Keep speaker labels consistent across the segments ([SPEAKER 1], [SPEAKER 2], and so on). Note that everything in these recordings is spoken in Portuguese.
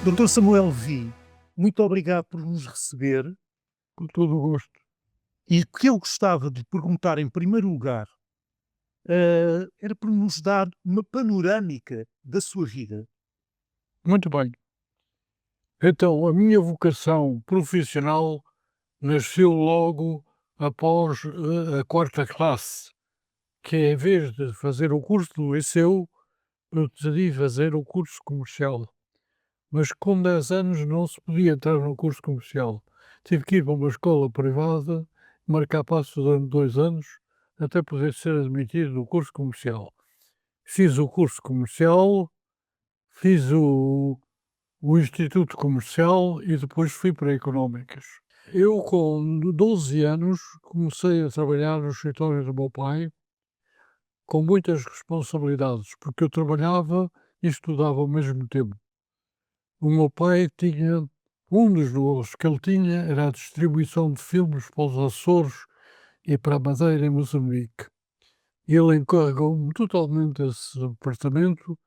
[SPEAKER 1] Doutor Samuel Vi, muito obrigado por nos receber.
[SPEAKER 2] Com todo o gosto.
[SPEAKER 1] E o que eu gostava de perguntar em primeiro lugar, era por nos dar uma panorâmica da sua vida.
[SPEAKER 2] Muito bem. Então, a minha vocação profissional nasceu logo após a quarta classe, que é, em vez de fazer o curso do liceu, eu decidi fazer o curso comercial. Mas com 10 anos não se podia entrar no curso comercial. Tive que ir para uma escola privada, marcar passos durante 2 anos, até poder ser admitido no curso comercial. Fiz o curso comercial, fiz o Instituto Comercial e depois fui para Económicas. Eu, com 12 anos, comecei a trabalhar no escritório do meu pai, com muitas responsabilidades, porque eu trabalhava e estudava ao mesmo tempo. O meu pai tinha, um dos negócios que ele tinha era a distribuição de filmes para os Açores e para a Madeira, em Moçambique. Ele encarregou-me totalmente esse departamento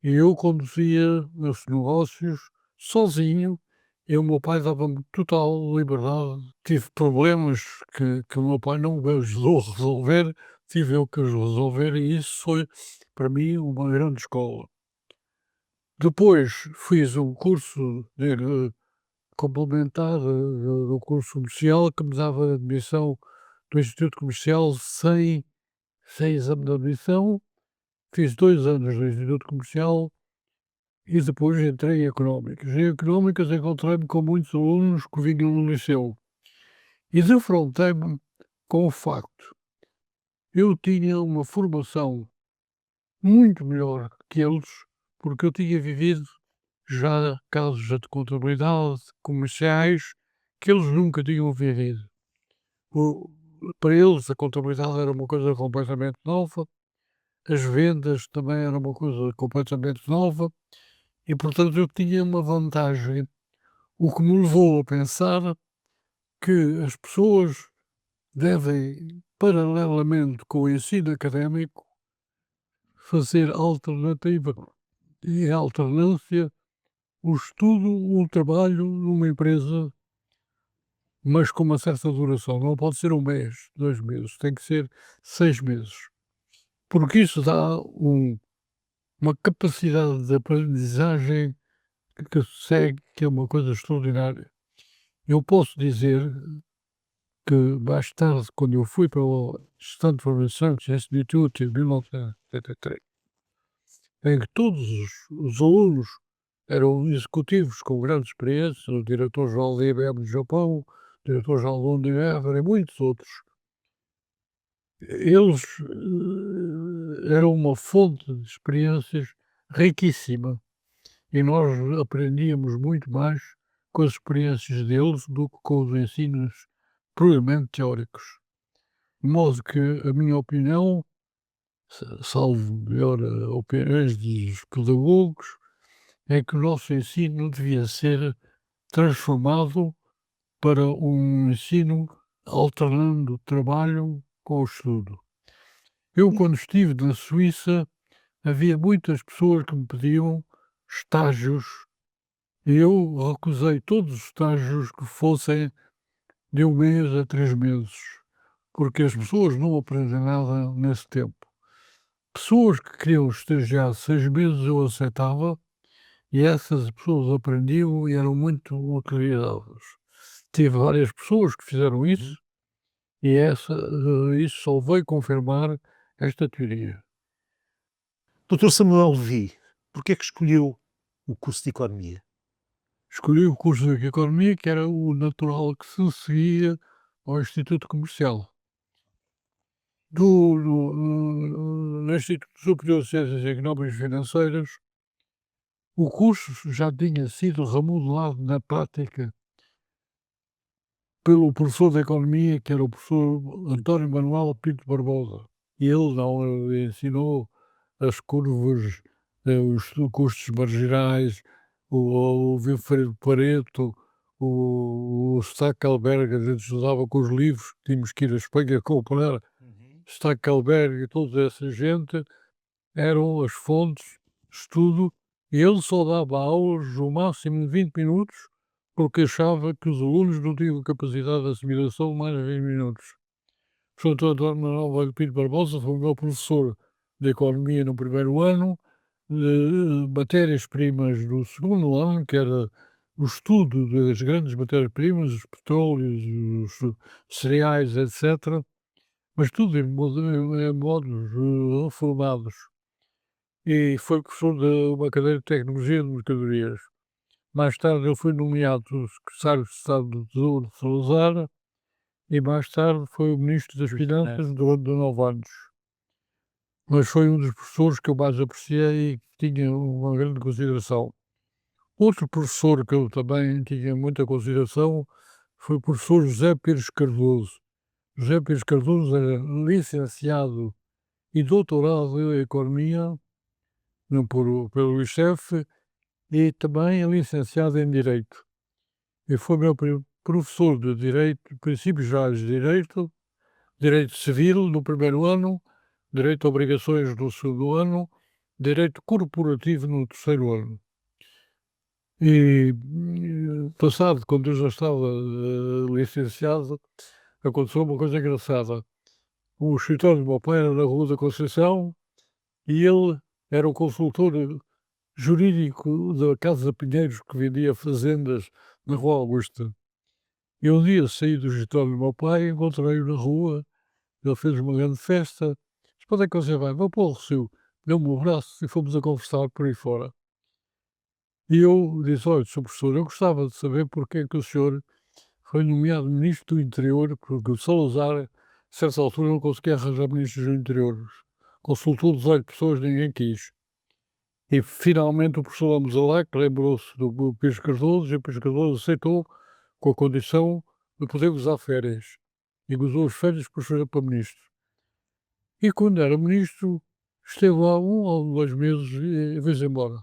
[SPEAKER 2] e eu conduzia meus negócios sozinho e o meu pai dava-me total liberdade. Tive problemas que o meu pai não me ajudou a resolver, tive eu que os resolver e isso foi para mim uma grande escola. Depois fiz um curso complementar do curso comercial que me dava admissão do Instituto Comercial sem exame de admissão. Fiz 2 anos no Instituto Comercial e depois entrei em Económicas. Em Económicas encontrei-me com muitos alunos que vinham no liceu e defrontei-me com o facto: eu tinha uma formação muito melhor que eles, porque eu tinha vivido já casos de contabilidade, comerciais, que eles nunca tinham vivido. O Para eles a contabilidade era uma coisa completamente nova, as vendas também era uma coisa completamente nova e, portanto, eu tinha uma vantagem. O que me levou a pensar que as pessoas devem, paralelamente com o ensino académico, fazer alternativa e alternância o estudo, o trabalho numa empresa, mas com uma certa duração. Não pode ser um mês, 2 meses, tem que ser 6 meses. Porque isso dá uma capacidade de aprendizagem que segue, que é uma coisa extraordinária. Eu posso dizer que mais tarde, quando eu fui para o Stanford Research Institute em 1973, em que todos os alunos eram executivos com grande experiência, o diretor-geral da IBM no Japão, o diretor-geral da Unilever e muitos outros. Eles eram uma fonte de experiências riquíssima e nós aprendíamos muito mais com as experiências deles do que com os ensinos puramente teóricos. De modo que a minha opinião, salvo melhor opiniões dos pedagogos, é que o nosso ensino devia ser transformado para um ensino alternando o trabalho com o estudo. Eu,
[SPEAKER 1] E
[SPEAKER 2] quando estive na Suíça, havia muitas pessoas que me pediam estágios e eu recusei todos os estágios que fossem de 1 mês a 3 meses, porque as pessoas não aprendem nada nesse tempo. Pessoas que queriam estagiar 6 meses eu aceitava e essas pessoas aprendiam e eram muito utilizáveis. Tive várias pessoas que fizeram isso e isso só veio confirmar esta teoria.
[SPEAKER 1] doutor Samuel Vi, porque é que escolheu o curso de Economia?
[SPEAKER 2] Escolhi o curso de Economia, que era o natural que se seguia ao Instituto Comercial. No Instituto Superior de Ciências Económicas e Financeiras, o curso já tinha sido remodelado na prática pelo professor de Economia, que era o professor António Manuel Pinto Barbosa. E ele não ensinou as curvas, os custos marginais, o Wilfredo Pareto, o Stackelberg, a gente estudava com os livros, tínhamos que ir à Espanha comprar Stackelberg e toda essa gente, eram as fontes de estudo E ele só dava aulas o máximo de 20 minutos, porque achava que os alunos não tinham capacidade de assimilação de mais de 20 minutos. O professor António Manuel Velho Pinto Barbosa foi o meu professor de Economia no primeiro ano, de matérias-primas do segundo ano, que era o estudo das grandes matérias-primas, os petróleos, os cereais, etc., mas tudo em modos reformados. E foi professor de uma cadeira de Tecnologia de Mercadorias. Mais tarde ele foi nomeado secretário de Estado do Tesouro de Salazar e mais tarde foi o Ministro das Finanças durante 9 anos. Mas foi um dos professores que eu mais apreciei e que tinha uma grande consideração. Outro professor que eu também tinha muita consideração foi o professor José Pires Cardoso. José Pires Cardoso era licenciado e doutorado em Economia pelo ICEF e também é licenciado em Direito. E foi meu professor de Direito, Princípios Gerais de Direito, Direito Civil no primeiro ano, Direito a Obrigações no segundo ano, Direito Corporativo no terceiro ano. E passado, quando eu já estava licenciado, aconteceu uma coisa engraçada. O escritório do meu pai era na Rua da Conceição e ele era o consultor jurídico da Casa Pinheiros que vendia fazendas na Rua Augusta. E um dia saí do escritório do meu pai, encontrei-o na rua, ele fez uma grande festa. Disse: "Para onde é que você vai?" "Vou para o Rossio." Deu-me o braço e fomos a conversar por aí fora. E eu disse: "Olha, Sr. Professor, eu gostava de saber porque é que o senhor foi nomeado Ministro do Interior, porque o Salazar, a certa altura, não conseguia arranjar Ministros do Interior. Consultou 18 pessoas, ninguém quis. E finalmente o professor Almozalac lembrou-se do Pires Cardoso e o Pires Cardoso aceitou com a condição de poder gozar férias. E gozou as férias para ministro. E quando era ministro, esteve lá 1 ou 2 meses e veio-se embora.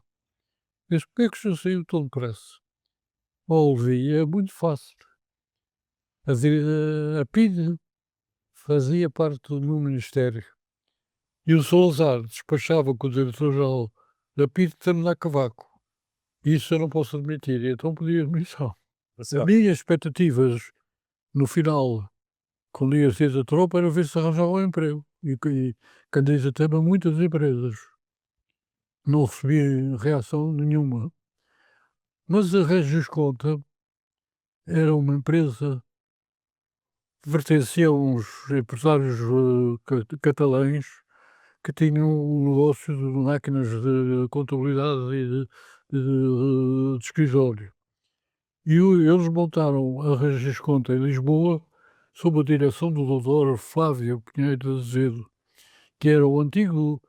[SPEAKER 2] Disse: "Porquê é que o senhor saiu tão depressa?" Ouvi, é muito fácil. A PIDE fazia parte do meu ministério. E o Salazar despachava com o diretor-geral da PIDE de terminar cavaco. Isso eu não posso admitir, e então pedi admissão. As minhas expectativas no final, quando ia sair da tropa, era ver se arranjava um emprego. E candidatei-me a muitas empresas. Não recebi reação nenhuma. Mas a Regis Conta era uma empresa que pertencia a uns empresários catalães que tinham um negócio de máquinas de contabilidade e de escritório. E eles montaram a Regis Conta em Lisboa sob a direção do doutor Flávio Pinheiro de Azevedo, que era o antigo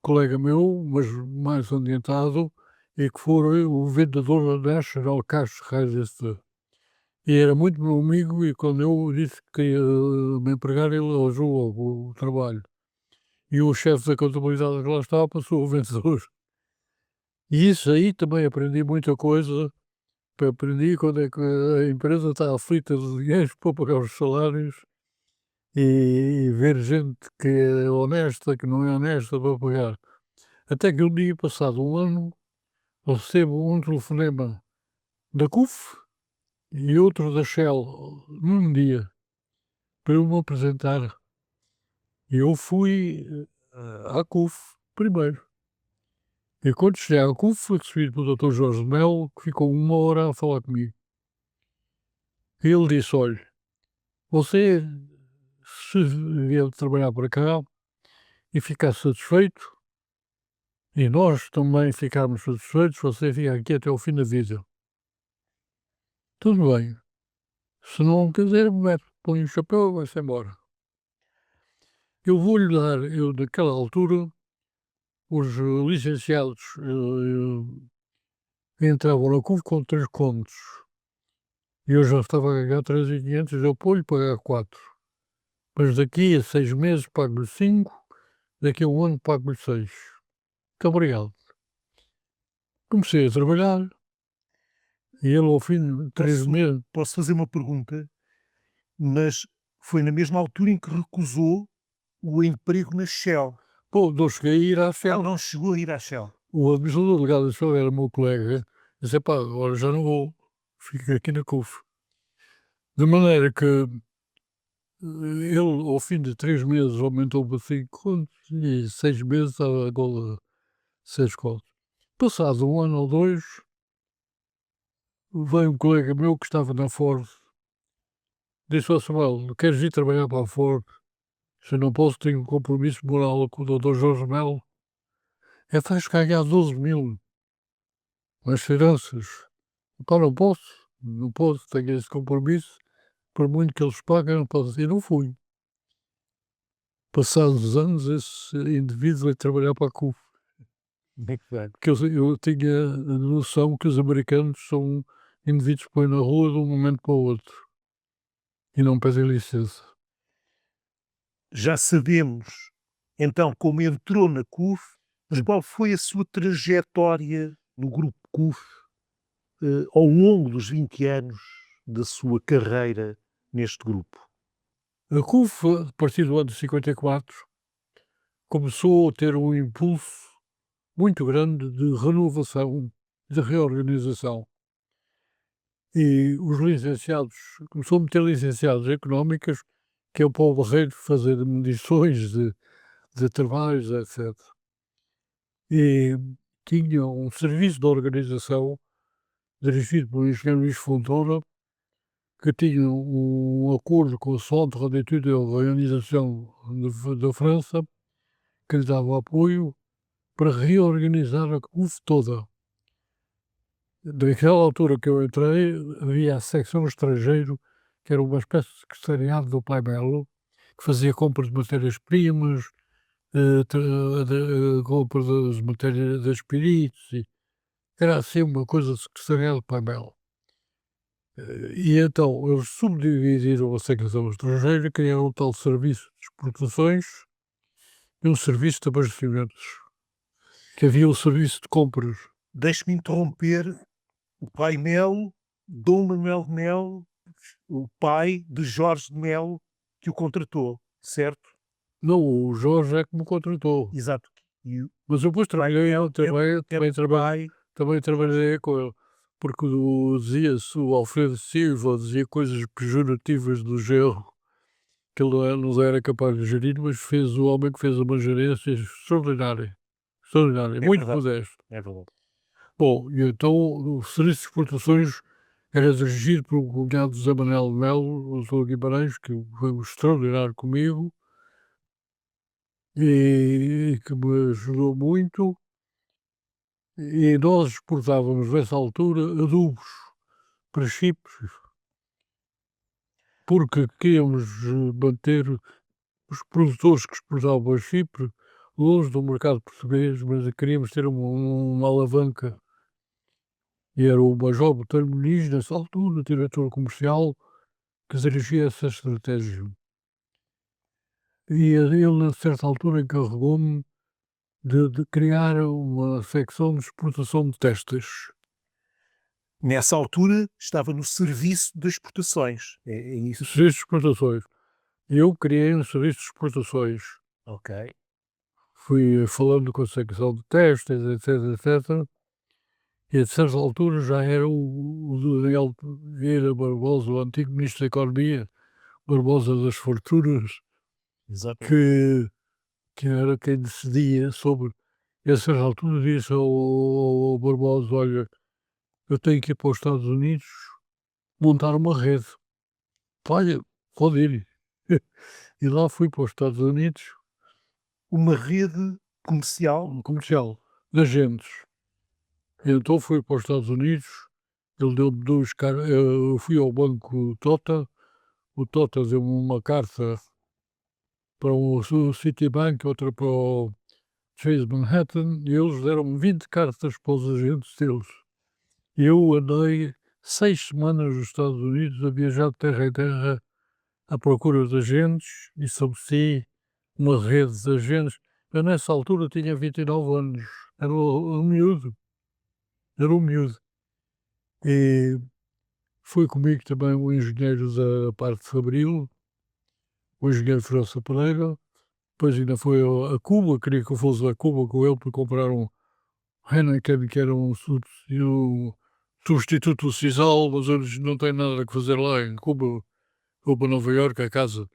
[SPEAKER 2] colega meu, mas mais adiantado, e que foi o vendedor da National Cash Register. E era muito meu amigo e quando eu disse que ia me empregar, ele arranjou logo o trabalho. E o chefe da contabilidade que lá estava passou o vencedor. E isso aí também aprendi muita coisa. Aprendi quando é que a empresa está aflita de dinheiro para pagar os salários e ver gente que é honesta, que não é honesta para pagar. Até que um dia, passado um ano, recebo um telefonema da CUF e outro da Shell, num dia, para eu me apresentar. E eu fui à CUF primeiro. E quando cheguei à CUF, fui recebido pelo Dr. Jorge de Melo, que ficou 1 hora a falar comigo. E ele disse: "Olha, você, se vier trabalhar para cá e ficar satisfeito, e nós também ficarmos satisfeitos, você fica aqui até o fim da vida. Tudo bem. Se não quiser, põe o chapéu e vai-se embora." Eu vou-lhe dar, eu naquela altura, os licenciados entravam na CUF com 3 contos. E eu já estava a ganhar 3.500, eu pô-lhe pagar 4. Mas daqui a 6 meses pago-lhe 5, daqui a um ano pago-lhe 6. Muito obrigado. Comecei a trabalhar e ele ao fim de 3 meses...
[SPEAKER 1] Posso fazer uma pergunta? Mas foi na mesma altura em que recusou o emprego na Shell.
[SPEAKER 2] Pô, não cheguei a ir à
[SPEAKER 1] Não,
[SPEAKER 2] Shell.
[SPEAKER 1] não chegou a ir à Shell.
[SPEAKER 2] o administrador delegado da escola era meu colega, disse: "Epá, agora já não vou, fico aqui na CUF". De maneira que ele, ao fim de 3 meses, aumentou para 5 contos e 6 meses estava agora 6 contos. Passado 1 ano ou 2, veio um colega meu que estava na Ford, disse ao Samuel: "Queres ir trabalhar para a Ford?" "Se eu não posso, tenho um compromisso moral com o doutor Jorge Melo." "É, vais ganhar 12.000 nas finanças." "Pá, não posso, não posso, tenho esse compromisso, por muito que eles paguem, não posso." E não fui. Passados anos, esse indivíduo veio trabalhar para a CUF,
[SPEAKER 1] Muito bem.
[SPEAKER 2] porque eu tinha a noção que os americanos são indivíduos que põem na rua de um momento para o outro e não pedem licença.
[SPEAKER 1] Já sabemos, então, como entrou na CUF, mas
[SPEAKER 2] Sim.
[SPEAKER 1] qual foi a sua trajetória no grupo CUF, ao longo dos 20 anos da sua carreira neste grupo?
[SPEAKER 2] A CUF, a partir do ano de 54, começou a ter um impulso muito grande de renovação, de reorganização. E os licenciados, começou a meter licenciados em económicas, que é o Paulo Barreiro, fazer medições de trabalhos, etc. E tinha um serviço de organização dirigido pelo engenheiro Luís Fontoura, que tinha um acordo com o Centre d'études et d'organisation da França, que lhe dava apoio para reorganizar a CUF toda. Naquela altura que eu entrei, havia a secção estrangeiro, que era uma espécie de secretariado do Pai Melo, que fazia compra de matérias-primas, compra das matérias das espíritos, e era assim uma coisa de secretariado do Pai Melo. E então eles subdividiram a secção estrangeira, criaram um tal serviço de exportações e um serviço de abastecimentos, que havia o serviço de compras.
[SPEAKER 1] Deixe-me interromper. O pai Melo, Dom Manuel de Melo, o pai de Jorge de Melo, que o contratou, certo?
[SPEAKER 2] Não, o Jorge é que me contratou,
[SPEAKER 1] Exato. E o
[SPEAKER 2] mas eu depois
[SPEAKER 1] pai
[SPEAKER 2] trabalhei,
[SPEAKER 1] Melo pai,
[SPEAKER 2] também trabalhei com ele, porque dizia-se, o Alfredo Silva dizia coisas pejorativas do genro, que ele não era capaz de gerir, mas fez o homem que fez uma gerência extraordinária, extraordinária,
[SPEAKER 1] é
[SPEAKER 2] muito
[SPEAKER 1] verdade,
[SPEAKER 2] modesto.
[SPEAKER 1] é verdade.
[SPEAKER 2] Bom, e então o serviço de exportações era dirigido pelo cunhado José Manuel de Melo, o doutor Guimarães, que foi um extraordinário comigo e que me ajudou muito. E nós exportávamos nessa altura adubos para Chipre, porque queríamos manter os produtores que exportavam a Chipre longe do mercado português, mas queríamos ter uma alavanca. E era o Major Botelho Muniz, nessa altura, diretor comercial, que dirigia essa estratégia. E ele, a certa altura, encarregou-me de criar uma secção de exportação de testes.
[SPEAKER 1] Nessa altura estava no serviço de exportações. É isso?
[SPEAKER 2] Serviço de exportações. Eu criei um serviço de exportações.
[SPEAKER 1] Ok.
[SPEAKER 2] Fui falando com a secção de testes, etc, etc. E a certa altura já era o Daniel Vieira Barbosa, o antigo Ministro da Economia, Barbosa das Farturas,
[SPEAKER 1] Exato.
[SPEAKER 2] que era quem decidia sobre. E a certa altura disse ao Barbosa: "Olha, eu tenho que ir para os Estados Unidos montar uma rede." "Olha, pode ir." E lá fui para os Estados Unidos,
[SPEAKER 1] Uma rede comercial.
[SPEAKER 2] um comercial de agentes. E então fui para os Estados Unidos, ele deu-me 2 eu fui ao banco Tota, o Tota deu-me uma carta para o Citibank, outra para o Chase Manhattan, e eles deram-me 20 cartas para os agentes deles. E eu andei 6 semanas nos Estados Unidos a viajar de terra em terra à procura de agentes e estabeleci uma rede de agentes. Eu nessa altura tinha 29 anos, era um miúdo, era um miúdo. E foi comigo também o engenheiro da parte de Fabril, o engenheiro França Pereira, depois ainda foi a Cuba, queria que eu fosse a Cuba com ele para comprar Heineken, que era um substituto do Sisal, mas eles não têm nada que fazer lá em Cuba. Vou para Nova Iorque, a casa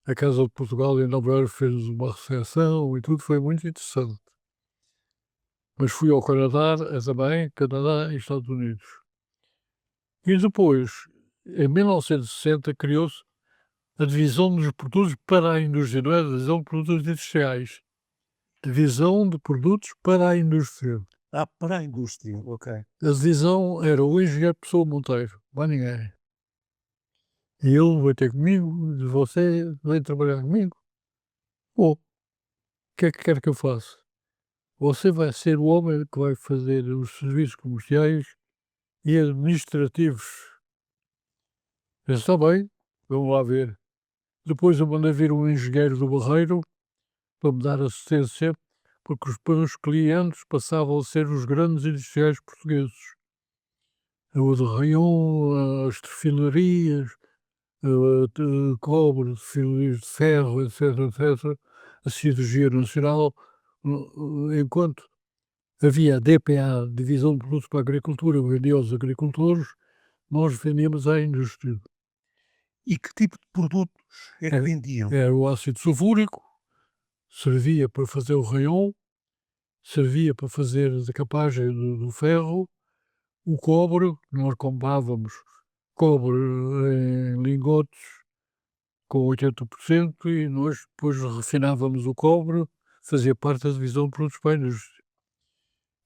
[SPEAKER 2] de Portugal em Nova Iorque fez uma recepção e tudo, foi muito interessante. Mas fui ao Canadá também, Canadá e Estados Unidos. E depois, em 1960, criou-se a divisão dos produtos para a indústria, não é a divisão de produtos industriais. Divisão de produtos para a indústria.
[SPEAKER 1] Para a indústria, ok.
[SPEAKER 2] A divisão era o engenheiro Pessoa Monteiro, mais ninguém. E ele vai ter comigo, você vem trabalhar comigo. Bom, o que é que quer que eu faça? Você vai ser o homem que vai fazer os serviços comerciais e administrativos. Eu disse, está bem, vamos lá ver. Depois eu mandei vir um engenheiro do Barreiro para me dar assistência, porque os meus clientes passavam a ser os grandes industriais portugueses. O de Raion, as refilarias, de cobre, de fios de ferro, etc, etc, a cirurgia nacional, enquanto havia a DPA, Divisão de Produtos para a Agricultura, vendia aos agricultores, nós vendíamos à indústria.
[SPEAKER 1] E que tipo de produtos é que vendiam?
[SPEAKER 2] Era o ácido sulfúrico, servia para fazer o rayon, servia para fazer a decapagem do ferro, o cobre, nós comprávamos cobre em lingotes com 80% e nós depois refinávamos o cobre, fazia parte da divisão de produtos para a indústria.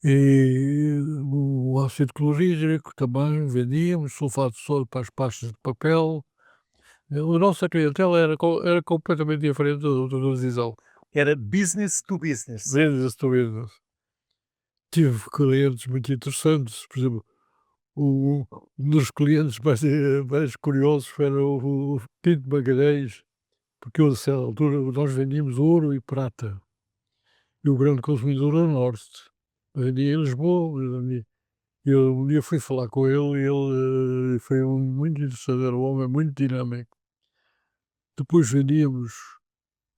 [SPEAKER 2] E o ácido clorídrico também vendíamos, sulfato de sódio para as pastas de papel. A nossa clientela era completamente diferente do diesel.
[SPEAKER 1] Era business to business.
[SPEAKER 2] Business to business. Tive clientes muito interessantes, por exemplo, um dos clientes mais curiosos era o Pinto Magalhães, porque eu, a certa altura, nós vendíamos ouro e prata. E o grande consumidor era o Norte. Vendia em Lisboa, eu um dia fui falar com ele e ele foi muito interessante, era um homem muito dinâmico. Depois vendíamos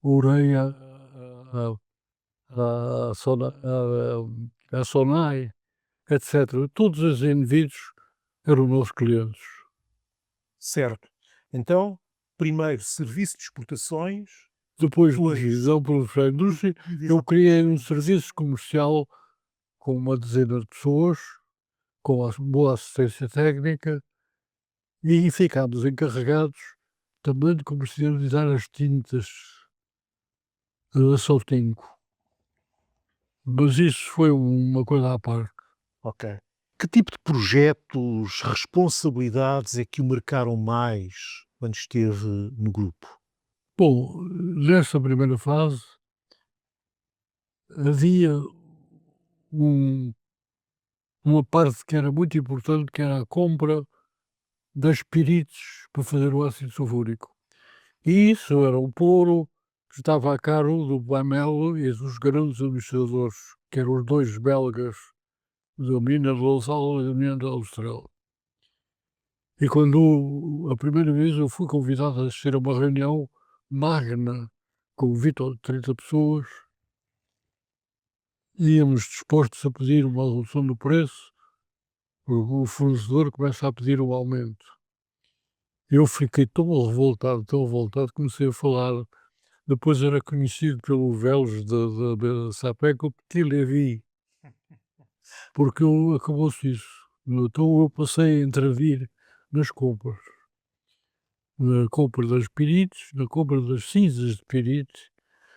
[SPEAKER 2] ureia à Sonai, etc. Todos os indivíduos eram nossos clientes.
[SPEAKER 1] Certo. Então, primeiro serviço de exportações,
[SPEAKER 2] Depois de
[SPEAKER 1] Pois.
[SPEAKER 2] divisão para a indústria, eu criei um serviço comercial com uma dezena de pessoas, com boa assistência técnica, e ficámos encarregados também de comercializar as tintas a Saltingo. Mas isso foi uma coisa à parte.
[SPEAKER 1] ok. Que tipo de projetos, responsabilidades é que o marcaram mais quando esteve no grupo?
[SPEAKER 2] Bom, nessa primeira fase havia um uma parte que era muito importante, que era a compra das pirites para fazer o ácido sulfúrico. E isso era um pluro que estava a cargo do Bamelo e dos grandes administradores, que eram os 2 belgas da mina de Lousal e da mina de Austral. E quando a primeira vez eu fui convidado a assistir a uma reunião magna com o Vítor de 30 pessoas, íamos dispostos a pedir uma redução do preço, o fornecedor começa a pedir um aumento. Eu fiquei tão revoltado, comecei a falar. Depois era conhecido pelo Vélez da Sapeco, o Petit Levi, porque acabou-se isso. Então eu passei a intervir nas compras. Na compra das pirites, na compra das cinzas de pirite,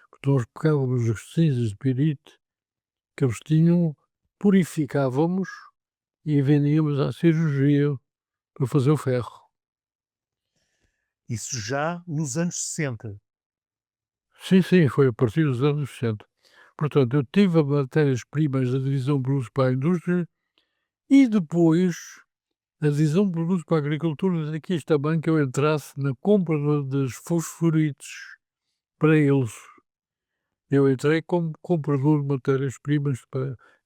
[SPEAKER 2] porque nós pegávamos as cinzas de pirite que eles tinham, purificávamos e vendíamos à cirurgia para fazer o ferro.
[SPEAKER 1] Isso já nos anos 60.
[SPEAKER 2] Sim, foi a partir dos anos 60. Portanto, eu tive as matérias-primas da divisão de produtos para a indústria e depois a divisão de produtos para a agricultura daqui quis também que eu entrasse na compra dos fosforitos para eles. Eu entrei como comprador de matérias-primas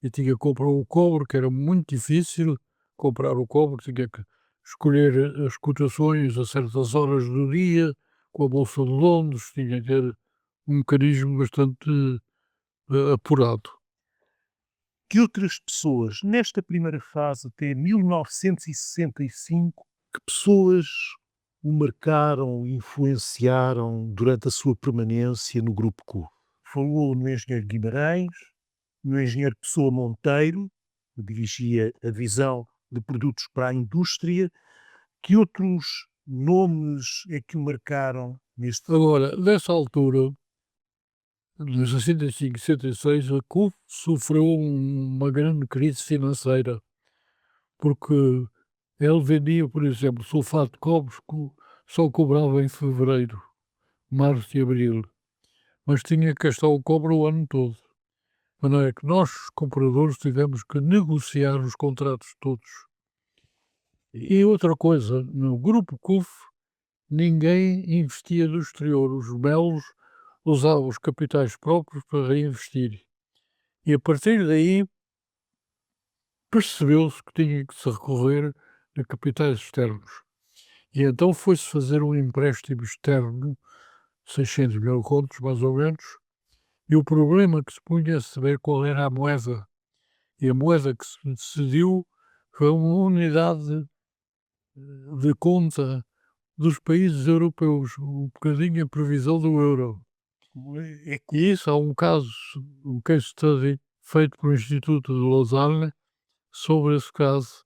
[SPEAKER 2] e tinha que comprar o cobre, que era muito difícil comprar o cobre, tinha que escolher as cotações a certas horas do dia, com a Bolsa de Londres, tinha que ter um mecanismo bastante apurado.
[SPEAKER 1] que outras pessoas, nesta primeira fase até 1965, que pessoas o marcaram, influenciaram durante a sua permanência no Grupo CUF? Falou no engenheiro Guimarães, no engenheiro Pessoa Monteiro, que dirigia a divisão de produtos para a indústria. Que outros nomes é que o marcaram neste?
[SPEAKER 2] Agora, nessa altura, nos 65 e 66, a CUF sofreu uma grande crise financeira, porque ele vendia, por exemplo, sulfato de cobre, só cobrava em fevereiro, março e abril, mas tinha que gastar o cobre o ano todo. Mas não é que nós, compradores, tivemos que negociar os contratos todos. E outra coisa, no grupo CUF, ninguém investia do exterior. Os belos usavam os capitais próprios para reinvestir. E a partir daí percebeu-se que tinha que se recorrer a capitais externos. E então foi-se fazer um empréstimo externo, 600 mil contos, mais ou menos, e o problema que se punha é saber qual era a moeda. E a moeda que se decidiu foi uma unidade de conta dos países europeus, um bocadinho a previsão do euro.
[SPEAKER 1] É que
[SPEAKER 2] E isso há um caso, um case study feito pelo Instituto de Lausanne sobre esse caso,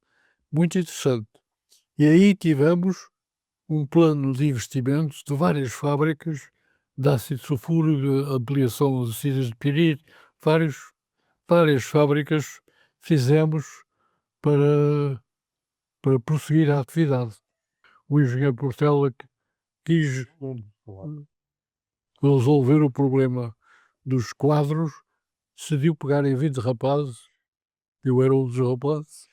[SPEAKER 2] muito interessante. E aí tivemos um plano de investimentos de várias fábricas de ácido sulfúrico, de ampliação de cidades de pirite, várias fábricas fizemos para, para prosseguir a atividade. O engenheiro Portela quis resolver o problema dos quadros, decidiu pegar em 20 rapazes, eu era um dos rapazes,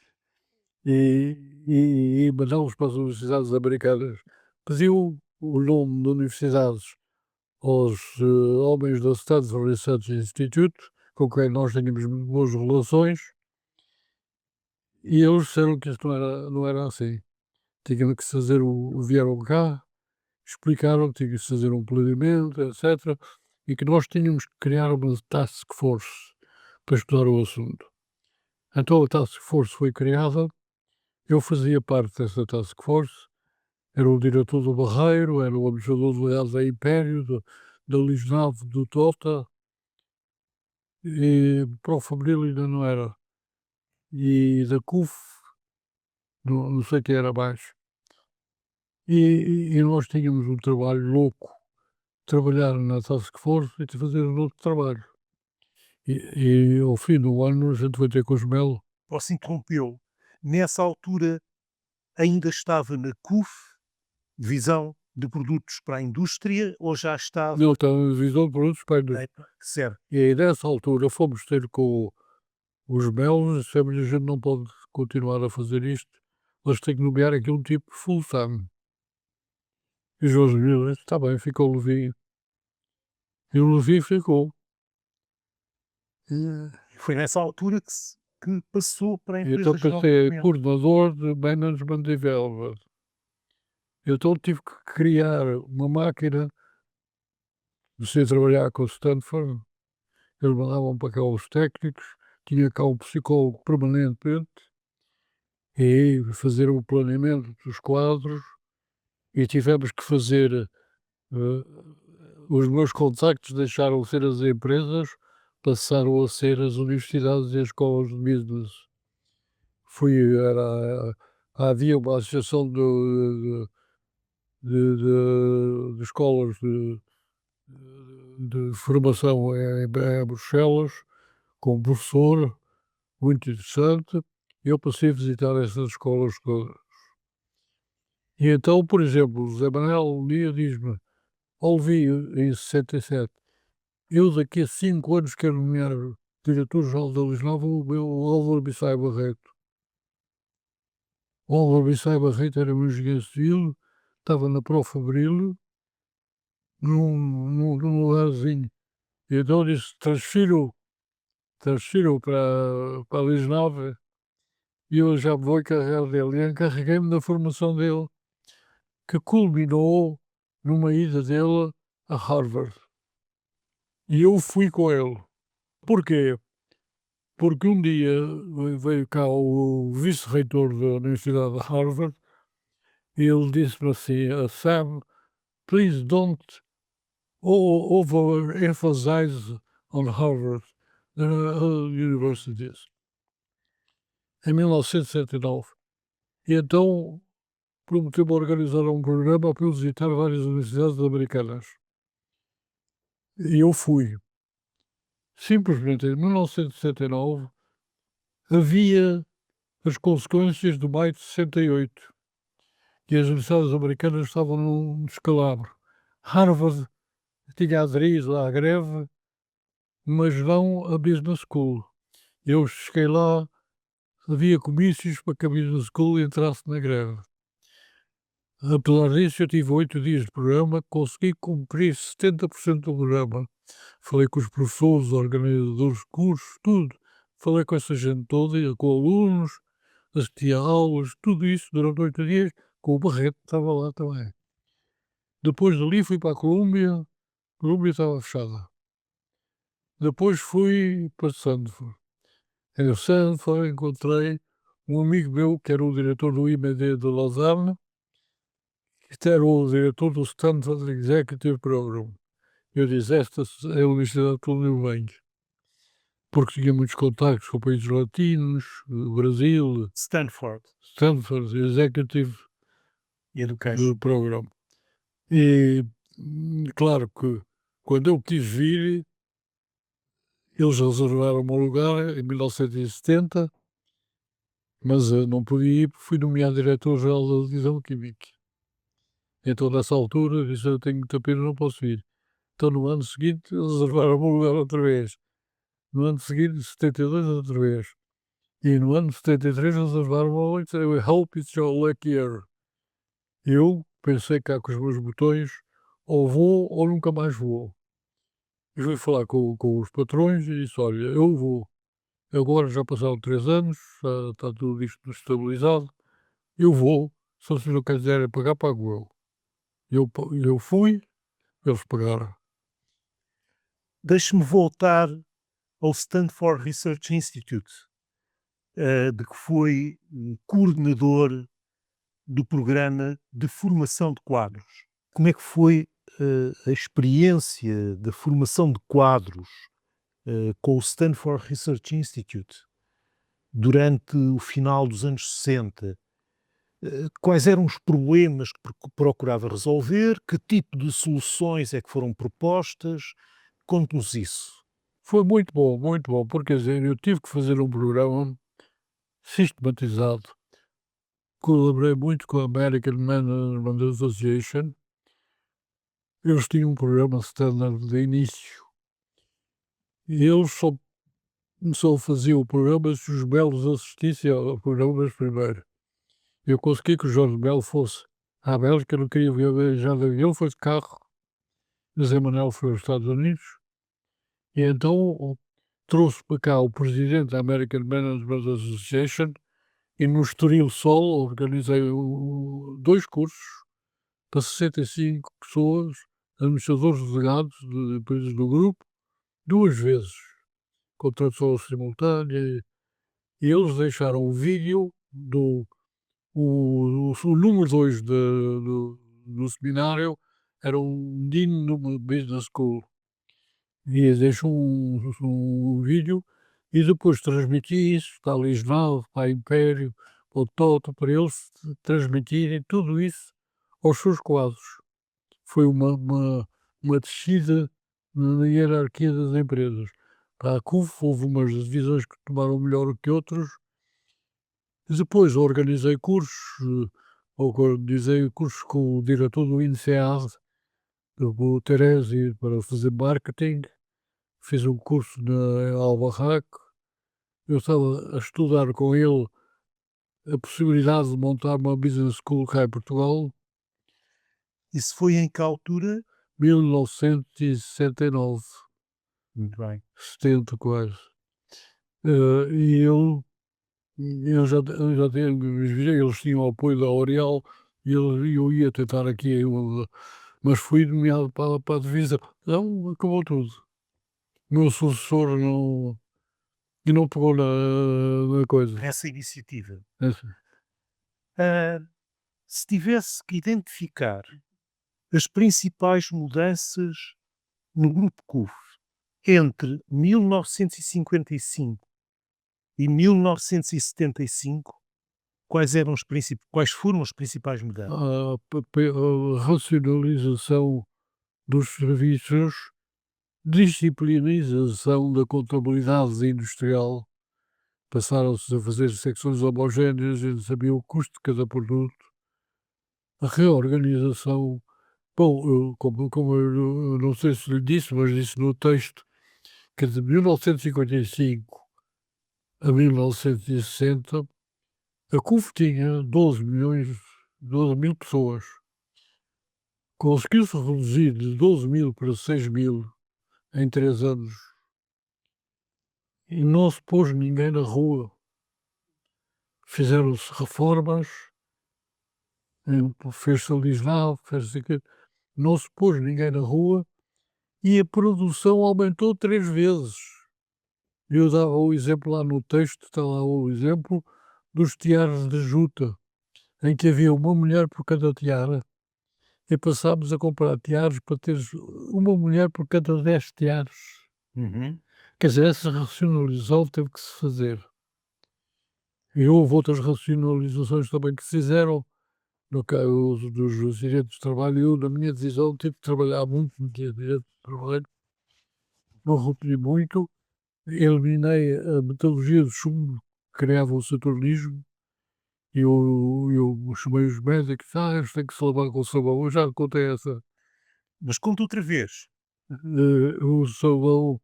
[SPEAKER 2] e mandá-los para as universidades americanas. Pediu o nome de universidades aos homens do Stanford Research Institute, com quem nós tínhamos boas relações, e eles disseram que isto não era assim. Tinham que fazer vieram cá, explicaram que tinha que fazer um planeamento, etc. E que nós tínhamos que criar uma task force para estudar o assunto. Então a task force foi criada, eu fazia parte dessa task force, era o diretor do Barreiro, era o administrador delegado da Império, da Lisnave, do Tota, e para o Fabril ainda não era. E da CUF, não sei quem era mais. E nós tínhamos um trabalho louco, trabalhar na task force e fazer outro trabalho. E ao fim do ano a gente vai ter com os Melo.
[SPEAKER 1] Posso interrompeu. Nessa altura ainda estava na CUF, divisão de produtos para a indústria, ou já estava?
[SPEAKER 2] Ele está na visão de produtos para
[SPEAKER 1] Certo.
[SPEAKER 2] E aí nessa altura fomos ter com os Melos e dissemos: "A gente não pode continuar a fazer isto, eles têm que nomear aqui um tipo full time". E o Jorge Melo disse: "Está bem", ficou o Levi. E o Levi ficou.
[SPEAKER 1] Foi nessa altura que passou para a
[SPEAKER 2] E então
[SPEAKER 1] empresa Geral de
[SPEAKER 2] passei a
[SPEAKER 1] Fomento.
[SPEAKER 2] coordenador de Management Development. Então tive que criar uma máquina, comecei a trabalhar com o Stanford, eles mandavam para cá os técnicos, tinha cá um psicólogo permanentemente, e fazer o planeamento dos quadros, e tivemos que fazer, os meus contactos deixaram de ser as empresas, passaram a ser as universidades e as escolas de business. Havia uma associação de escolas de formação em Bruxelas, com um professor muito interessante, e eu passei a visitar essas escolas todas. E então, por exemplo, o José Manuel um dia diz-me: "Ouvi em 67, eu daqui a 5 anos quero nomear diretor-geral da Lisnova o meu Álvaro Bissai Barreto". O Álvaro Bissai Barreto era um engenheiro civil, estava na Profabril, num lugarzinho. E então disse: transfiro para a Lisnova, e eu já me vou encarregar dele. E encarreguei-me da formação dele, que culminou numa ida dele a Harvard. E eu fui com ele. Porquê? porque um dia veio cá o vice-reitor da Universidade de Harvard e ele disse-me assim: Sam, please don't overemphasize on Harvard, there are other universities. Em 1979. E então prometeu-me organizar um programa para eu visitar várias universidades americanas. E eu fui. Simplesmente em 1969 havia as consequências do maio de 68 e as universidades americanas estavam num descalabro. Harvard tinha aderido à greve, mas não a Business School. Eu cheguei lá, havia comícios para que a Business School entrasse na greve. Apesar disso, eu tive 8 dias de programa, consegui cumprir 70% do programa. Falei com os professores, organizadores de cursos, tudo. Falei com essa gente toda, com alunos, assisti a aulas, tudo isso durante 8 dias, com o Barreto, estava lá também. Depois dali fui para a Colômbia estava fechada. Depois fui para Stanford. Em Stanford encontrei um amigo meu, que era o diretor do IMD de Lausanne, que era o diretor do Stanford Executive Program. Eu disse, esta é a universidade para onde eu venho. Porque tinha muitos contactos com países latinos, Brasil,
[SPEAKER 1] Stanford
[SPEAKER 2] Stanford Executive
[SPEAKER 1] Education.
[SPEAKER 2] Program. E claro que quando eu quis vir, eles reservaram o meu lugar em 1970, mas eu não podia ir porque fui nomeado diretor-geral da divisão química. Então nessa altura eu disse, eu tenho muita pena, não posso ir. Então no ano seguinte eles reservaram o meu lugar outra vez. No ano seguinte, 72, outra vez. E no ano 73 eles reservaram o meu lugar. Eu hope it's your lucky year. Eu pensei cá com os meus botões, ou vou ou nunca mais vou. E fui falar com os patrões e disse, olha, eu vou. Agora já passaram 3 anos, já está tudo isto estabilizado, eu vou. Se vocês não quiserem pagar, pago eu. Eu fui, eles pagaram.
[SPEAKER 1] Deixe-me voltar ao Stanford Research Institute, de que foi coordenador do programa de formação de quadros. Como é que foi a experiência da formação de quadros com o Stanford Research Institute durante o final dos anos 60? Quais eram os problemas que procurava resolver? Que tipo de soluções é que foram propostas? Conte-nos isso.
[SPEAKER 2] Foi muito bom, porque quer dizer, eu tive que fazer um programa sistematizado. Colaborei muito com a American Management Association. Eles tinham um programa standard de início. E eles só faziam o programa se os belos assistissem ao programa primeiro. Eu consegui que o Jorge Melo fosse à Bélgica, não queria viajar de avião, foi de carro. O Zé Manuel foi aos Estados Unidos. E então trouxe para cá o presidente da American Management Association e no Estoril Sol organizei 2 cursos para 65 pessoas, administradores delegados de empresas do grupo, 2 vezes, com tradução simultânea, e eles deixaram o vídeo o número 2 do seminário era um Dean numa Business School. E deixo um vídeo e depois transmiti isso para a Lisnave, para a Império, para o Toto, para eles transmitirem tudo isso aos seus quadros. Foi uma descida na hierarquia das empresas. Para a CUF houve umas divisões que tomaram melhor que outros. Depois organizei cursos, organizei cursos com o diretor do INSEAD, o Teresi, para fazer marketing. Fiz um curso na Albarraque. Eu estava a estudar com ele a possibilidade de montar uma business school cá em Portugal,
[SPEAKER 1] Isso foi em que altura?
[SPEAKER 2] 1969,
[SPEAKER 1] Muito bem.
[SPEAKER 2] 70 quase. E eu já tinha, eles tinham o apoio da L'Oréal e eu ia tentar aqui, mas fui nomeado para a divisa. Então acabou tudo. O meu sucessor não. E não pegou na coisa.
[SPEAKER 1] nessa iniciativa.
[SPEAKER 2] Essa.
[SPEAKER 1] Ah, se tivesse que identificar as principais mudanças no grupo CUF entre 1955 e 1975, quais foram as principais mudanças?
[SPEAKER 2] A racionalização dos serviços, disciplinização da contabilidade industrial, passaram-se a fazer secções homogéneas, e sabia o custo de cada produto, a reorganização. Bom, como eu não sei se lhe disse, mas disse no texto que de 1955 a 1960 a CUF tinha 12 mil pessoas. Conseguiu-se reduzir de 12 mil para 6 mil em 3 anos e não se pôs ninguém na rua. Fizeram-se reformas, fez-se ali lá, fez-se aquilo, não se pôs ninguém na rua e a produção aumentou 3 vezes. Eu dava o exemplo lá no texto, está lá o exemplo dos tiares de juta, em que havia uma mulher por cada tiara e passámos a comprar tiares para ter uma mulher por cada 10 tiares.
[SPEAKER 1] Uhum.
[SPEAKER 2] Quer dizer, essa racionalização teve que se fazer. E houve outras racionalizações também que se fizeram. No caso dos direitos de trabalho, eu, na minha decisão, tive que trabalhar muito no direito de trabalho, não rompi muito, eliminei a metodologia do chumbo que criava o saturnismo, e eu chamei os médicos, eles têm que se lavar com sabão. Eu já contei essa.
[SPEAKER 1] Mas conta outra vez.
[SPEAKER 2] O sabão,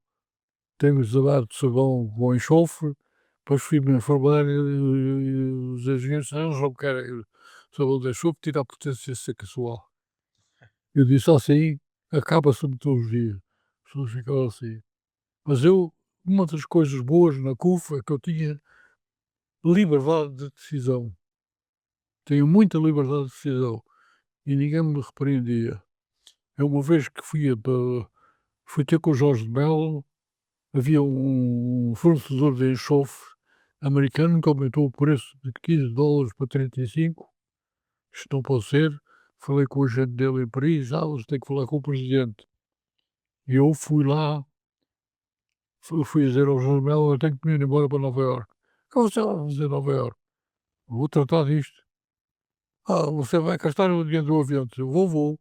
[SPEAKER 2] tenho usado sabão com enxofre, depois fui-me informar e os engenheiros disseram, eles não querem sabão de enxofre, tira a potência sexual. Eu disse assim, acaba-se a metodologia. As pessoas ficaram assim. Mas uma das coisas boas na CUF é que eu tinha liberdade de decisão. Tenho muita liberdade de decisão e ninguém me repreendia. Eu uma vez que fui ter com o Jorge de Mello, havia um fornecedor de enxofre americano que aumentou o preço de 15 dólares para 35. Isto não pode ser. Falei com o agente dele em Paris, você tem que falar com o presidente. E eu fui lá, fui dizer ao Jorge de Mello, eu tenho que me ir embora para Nova Iorque. O que você vai fazer em Nova Iorque? Vou tratar disto. Você vai gastar o dinheiro do avião. Eu vou.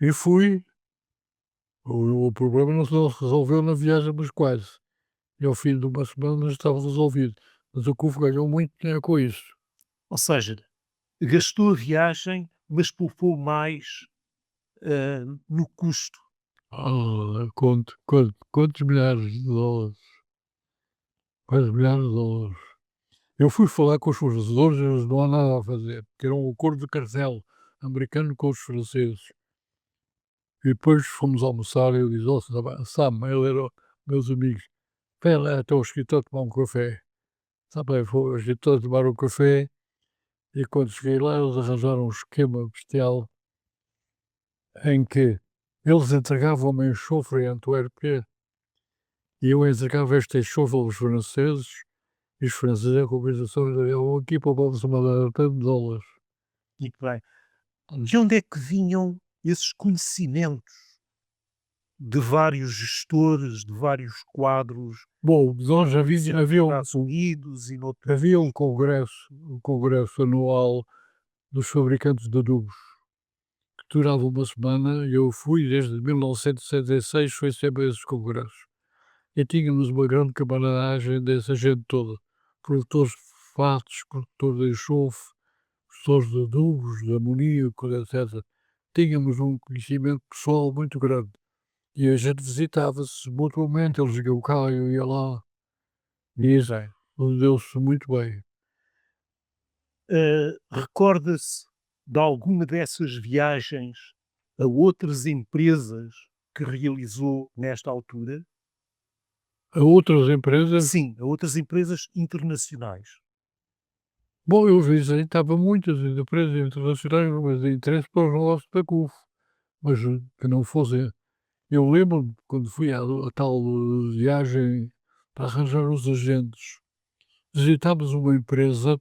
[SPEAKER 2] E fui. O problema não se resolveu na viagem, mas quase. E ao fim de uma semana estava resolvido. Mas o CUF ganhou muito dinheiro com isso.
[SPEAKER 1] Ou seja, gastou a viagem, mas poupou mais no custo.
[SPEAKER 2] Quantos milhares de dólares? Quantos milhares de dólares? Eu fui falar com os fornecedores e eles não há nada a fazer, porque era um acordo de cartel americano com os franceses. E depois fomos almoçar e eu disse, Sam, ele era meus amigos, vem lá até ao escritório tomar um café. Sabe, foi ao escritório tomar um café e quando cheguei lá eles arranjaram um esquema bestial em que eles entregavam-me enxofre em Antuérpia e eu entregava este enxofre aos franceses e os franceses, em compensação, davam aqui para uma data de dólares.
[SPEAKER 1] Muito bem. De onde é que vinham esses conhecimentos de vários gestores, de vários quadros,
[SPEAKER 2] Bom, nós havia
[SPEAKER 1] nos Estados Unidos e noutros?
[SPEAKER 2] um congresso anual dos fabricantes de adubos, que durava uma semana, e eu fui desde 1966, foi sempre a esses congressos. E tínhamos uma grande camaradagem dessa gente toda, produtores de fatos, produtores de enxofre, produtores de adubos, de amoníaco, etc. Tínhamos um conhecimento pessoal muito grande. E a gente visitava-se mutuamente, eles iam cá, eu ia lá, e isso
[SPEAKER 1] Bem,
[SPEAKER 2] deu-se muito bem.
[SPEAKER 1] recorda-se de alguma dessas viagens a outras empresas que realizou nesta altura?
[SPEAKER 2] A outras empresas,
[SPEAKER 1] Sim, a outras empresas internacionais.
[SPEAKER 2] bom, eu visitava muitas empresas internacionais, mas de interesse para os negócios da CUF, mas que não fossem. Eu lembro-me quando fui a tal viagem, para arranjar os agentes, visitámos uma empresa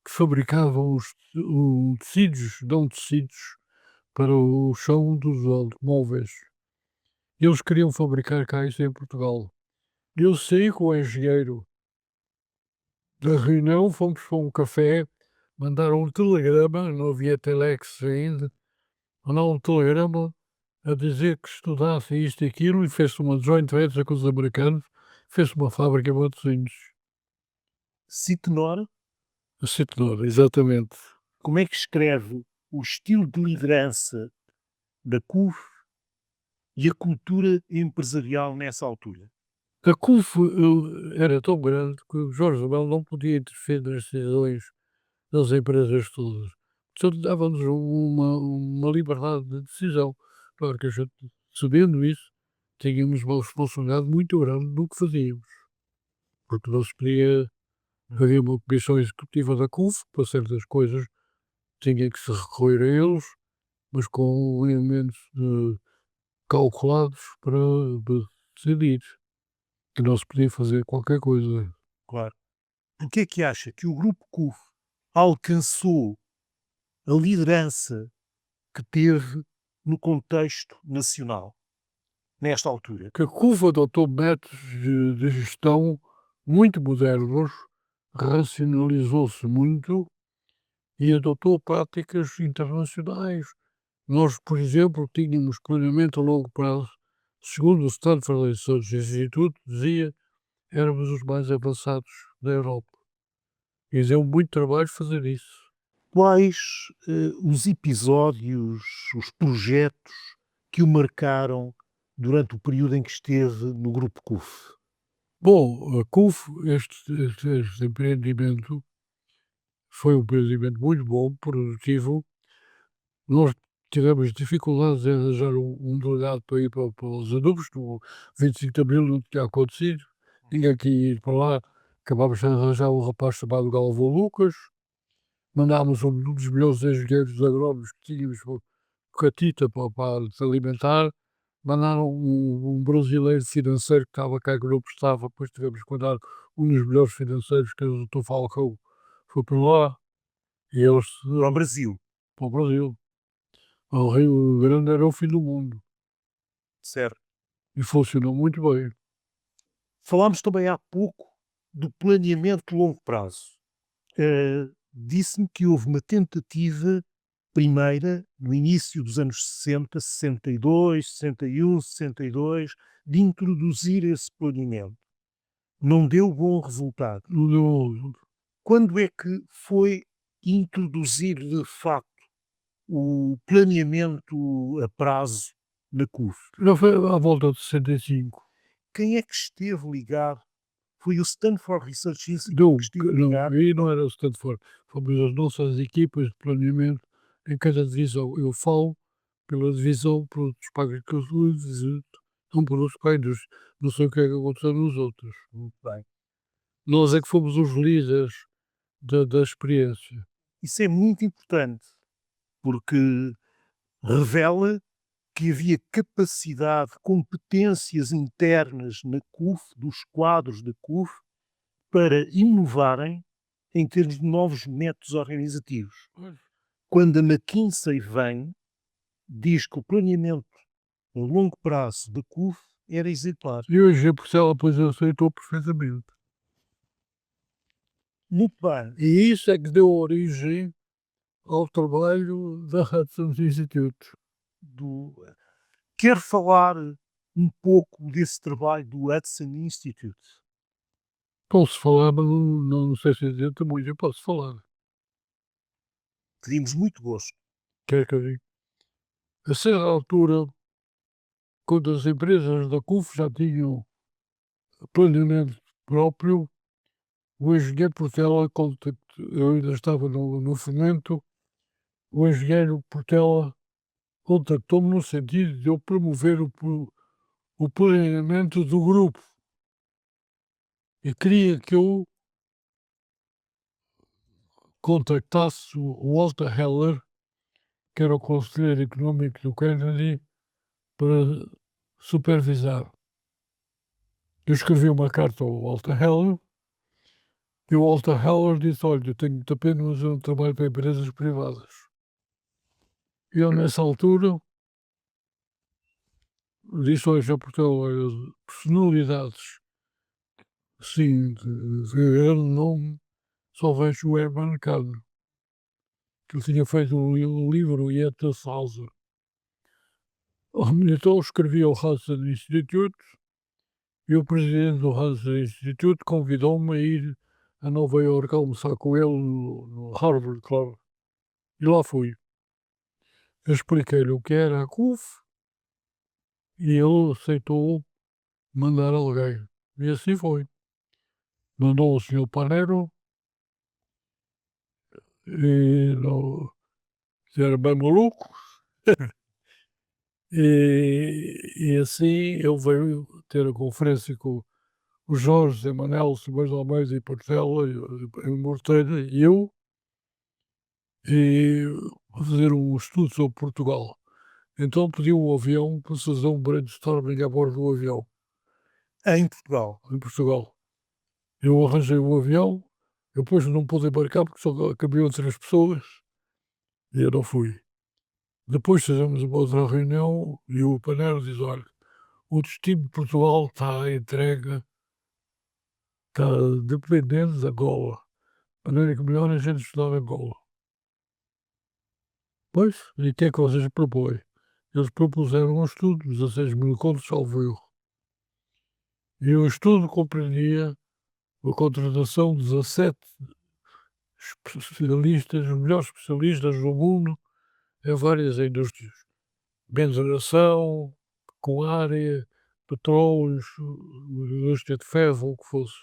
[SPEAKER 2] que fabricava tecidos, não tecidos, para o chão dos automóveis. Eles queriam fabricar cá isso em Portugal. Eu saí com o engenheiro da reunião, fomos para um café, mandaram um telegrama, não havia telex ainda, mandaram um telegrama a dizer que estudasse isto e aquilo e fez-se uma joint venture com os americanos, fez-se uma fábrica de Matosinhos.
[SPEAKER 1] Citenor,
[SPEAKER 2] A Citonor, exatamente.
[SPEAKER 1] como é que escreve o estilo de liderança da CUF e a cultura empresarial nessa altura?
[SPEAKER 2] A CUF era tão grande que o Jorge Abel não podia interferir nas decisões das empresas todas. Portanto, dava-nos uma liberdade de decisão. Claro que a gente, sabendo isso, tínhamos uma responsabilidade muito grande no que fazíamos. Porque não se podia, havia uma comissão executiva da CUF, para certas coisas tinha que se recorrer a eles, mas com elementos calculados para decidir que não se podia fazer qualquer coisa.
[SPEAKER 1] Claro. Por que é que acha que o grupo CUF alcançou a liderança que teve no contexto nacional, nesta altura?
[SPEAKER 2] Que a CUF adotou métodos de gestão muito modernos, racionalizou-se muito e adotou práticas internacionais. Nós, por exemplo, tínhamos planeamento a longo prazo, segundo o Stanford Research Institute, dizia, éramos os mais avançados da Europa. E deu muito trabalho fazer isso.
[SPEAKER 1] Quais os episódios, os projetos que o marcaram durante o período em que esteve no grupo CUF?
[SPEAKER 2] Bom, a CUF, este empreendimento foi um empreendimento muito bom, produtivo. Nós tivemos dificuldades em arranjar um delegado para ir para os adubos, no 25 de Abril não tinha acontecido, tinha que ir para lá, acabámos de arranjar um rapaz chamado Galvão Lucas, mandámos um dos melhores engenheiros agrónomos que tínhamos, o Catita, para se alimentar, mandaram um brasileiro financeiro que estava cá, que não prestava, depois tivemos que mandar um dos melhores financeiros, que é o Dr. Falcão, foi para lá, e eles
[SPEAKER 1] Para o Brasil,
[SPEAKER 2] para o Brasil. O Rio Grande era o fim do mundo
[SPEAKER 1] certo?
[SPEAKER 2] e funcionou muito bem.
[SPEAKER 1] Falámos também há pouco do planeamento de longo prazo. Disse-me que houve uma tentativa primeira, no início dos anos 60, 62, 61, 62, de introduzir esse planeamento. Não deu bom resultado.
[SPEAKER 2] No,
[SPEAKER 1] Quando é que foi introduzir de facto o planeamento a prazo na CUF?
[SPEAKER 2] já foi à volta de 65.
[SPEAKER 1] Quem é que esteve ligado? Foi o Stanford Research Institute
[SPEAKER 2] Não,
[SPEAKER 1] que esteve
[SPEAKER 2] não,
[SPEAKER 1] ligado?
[SPEAKER 2] aí não era o Stanford. Fomos as nossas equipas de planeamento em cada divisão. Eu falo pela divisão produtos para a agricultura, não produtos para a indústria. Não sei o que é que aconteceu nos outros.
[SPEAKER 1] Muito bem.
[SPEAKER 2] Nós é que fomos os líderes da experiência.
[SPEAKER 1] Isso é muito importante, porque revela que havia capacidade, competências internas na CUF, dos quadros da CUF, para inovarem em termos de novos métodos organizativos. Quando a McKinsey vem, diz que o planeamento a longo prazo da CUF era exemplar.
[SPEAKER 2] E hoje a Porcela, pois aceitou perfeitamente.
[SPEAKER 1] Muito bem.
[SPEAKER 2] E isso é que deu origem ao trabalho da Hudson Institute.
[SPEAKER 1] Do... Quero falar um pouco desse trabalho do Hudson Institute.
[SPEAKER 2] Posso falar, mas não sei se adianta muito, eu posso falar.
[SPEAKER 1] Teríamos muito gosto.
[SPEAKER 2] Quer que eu diga? A certa altura, quando as empresas da CUF já tinham planeamento próprio, o engenheiro Portela contactou, eu ainda estava no fomento, o engenheiro Portela contactou-me no sentido de eu promover o planeamento do grupo e queria que eu contactasse o Walter Heller, que era o conselheiro económico do Kennedy, para supervisar. eu escrevi uma carta ao Walter Heller e o Walter Heller disse: "Olha, eu tenho muita pena, mas eu não trabalho para empresas privadas." E eu, nessa altura, disse: "Olha, já Portugal, olha, personalidades assim de grande nome, só vejo o Herman Kahn, que ele tinha feito o livro o Yetta Salsa." Então escrevi ao Hudson Institute e o presidente do Hudson Institute convidou-me a ir a Nova Iorque almoçar com ele no Harvard Club. E lá fui. Eu expliquei-lhe o que era a CUF e ele aceitou mandar alguém. E assim foi. Mandou o senhor Panero e não, que era bem maluco. E assim ele veio ter a conferência com o Jorge Emanuel Simões de Almeida e Portela, em Morteira, e eu, e fazer um estudo sobre Portugal. Então pediu um avião para fazer um brainstorming a bordo do avião,
[SPEAKER 1] Em Portugal.
[SPEAKER 2] em Portugal. Eu arranjei o avião, eu depois não pude embarcar porque só cabiam 3 pessoas e eu não fui. Depois fizemos uma outra reunião e o Panero diz: "Olha, o destino de Portugal está entregue, está dependente da Angola. A maneira que melhor a gente estudar Angola." Pois, e o que é que vocês propõem? Eles propuseram um estudo, 16.000 contos, salvo erro. E o estudo compreendia a contratação de 17 especialistas, os melhores especialistas do mundo, em várias indústrias. Mineração, pecuária, petróleos, indústria de ferro, o que fosse.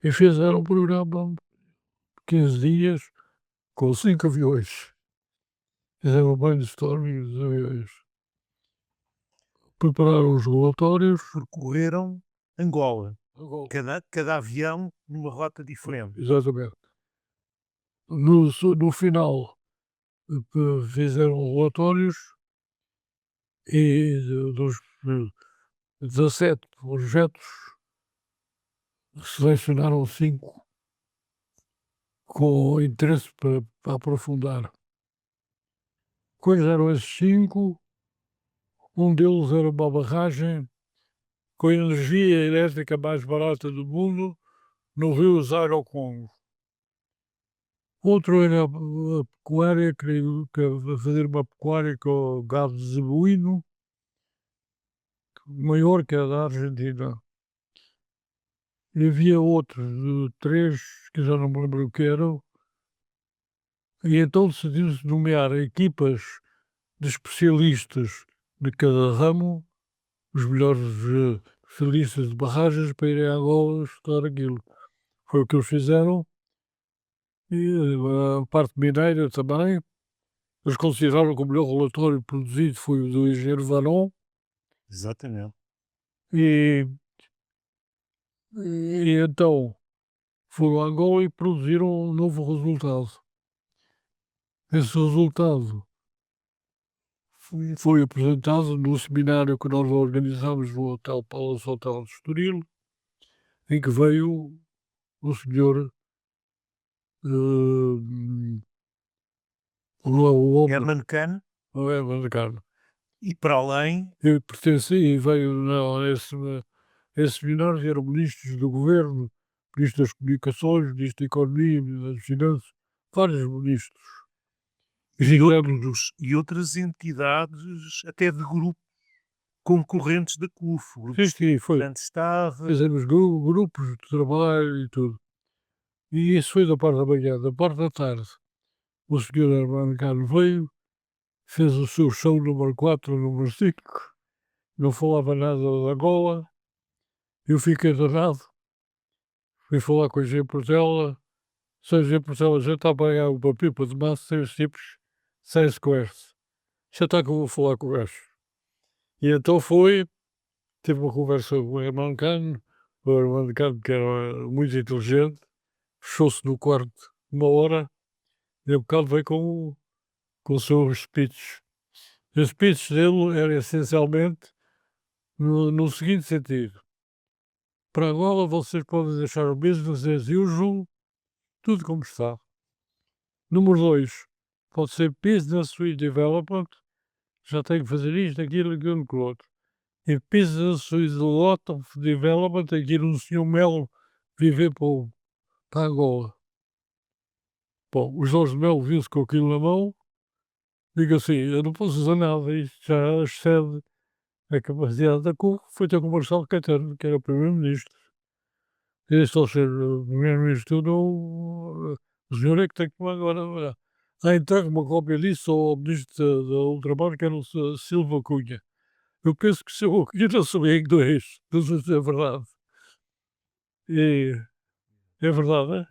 [SPEAKER 2] E fizeram um programa de 15 dias com 5 aviões. Fizeram um brainstorming dos aviões. Prepararam os relatórios.
[SPEAKER 1] Percorreram Angola.
[SPEAKER 2] Agora,
[SPEAKER 1] Cada avião numa rota diferente.
[SPEAKER 2] exatamente. No final, fizeram relatórios e dos 17 projetos selecionaram 5 com interesse para aprofundar. Quais eram esses 5? Um deles era uma barragem com a energia elétrica mais barata do mundo no rio Zaire Congo. Outro era a pecuária, fazer uma pecuária com gado zebuíno, maior que a da Argentina. E havia outros, 3, que já não me lembro o que eram, e então decidiu-se nomear equipas de especialistas de cada ramo, os melhores especialistas de barragens, para irem a Angola estudar aquilo. Foi o que eles fizeram. E a parte mineira também. Eles consideraram que o melhor relatório produzido foi o do engenheiro Varon
[SPEAKER 1] Exatamente.
[SPEAKER 2] e, e então foram a Angola e produziram um novo resultado. Esse resultado foi apresentado no seminário que nós organizámos no Hotel Palace Hotel de Estoril, em que veio o senhor o homem,
[SPEAKER 1] Herman Kahn,
[SPEAKER 2] o Herman Kahn.
[SPEAKER 1] e para além,
[SPEAKER 2] Eu pertenci e veio esse seminário, eram ministros do governo, ministro das comunicações, ministro da economia, ministro das finanças, vários ministros.
[SPEAKER 1] e outras entidades, até de grupos concorrentes da CUF. O grupo
[SPEAKER 2] Sim, sim, foi.
[SPEAKER 1] estudante estava.
[SPEAKER 2] Fizemos grupos de trabalho e tudo. E isso foi da parte da manhã. Da parte da tarde, o senhor Hermano Cano veio, fez o seu show número 4, número 5, não falava nada de Angola. Eu fiquei danado, fui falar com a G Portela. Se a G Portela já está a pagar uma pipa de massa, tem os tipos, sem-se com este. Já está que eu vou falar com o gajo. E então foi, tive uma conversa com o Hermano Cano, que era muito inteligente, fechou-se no quarto uma hora, e a bocado veio com o seu speech. O speech dele era essencialmente no seguinte sentido: Para agora vocês podem deixar o business as usual, tudo como está. Número 2, pode ser business with development, já tenho que fazer isto, aquilo, aquilo, aquilo outro. E business with a lot of development, tem que ir um senhor Melo viver para Angola. Bom, o Jorge Melo viu-se com aquilo na mão, digo assim, eu não posso usar nada, isto já excede a capacidade da CUF, foi ter com o Marcelo Caetano, que era o primeiro-ministro. E disse ao ser primeiro-ministro, o senhor é que tem que agora entregue uma cópia disso ao ministro da Ultramar, que era o Silva Cunha. Eu penso que o Silva Cunha não sabia inglês, não sei se é verdade. E é verdade, é?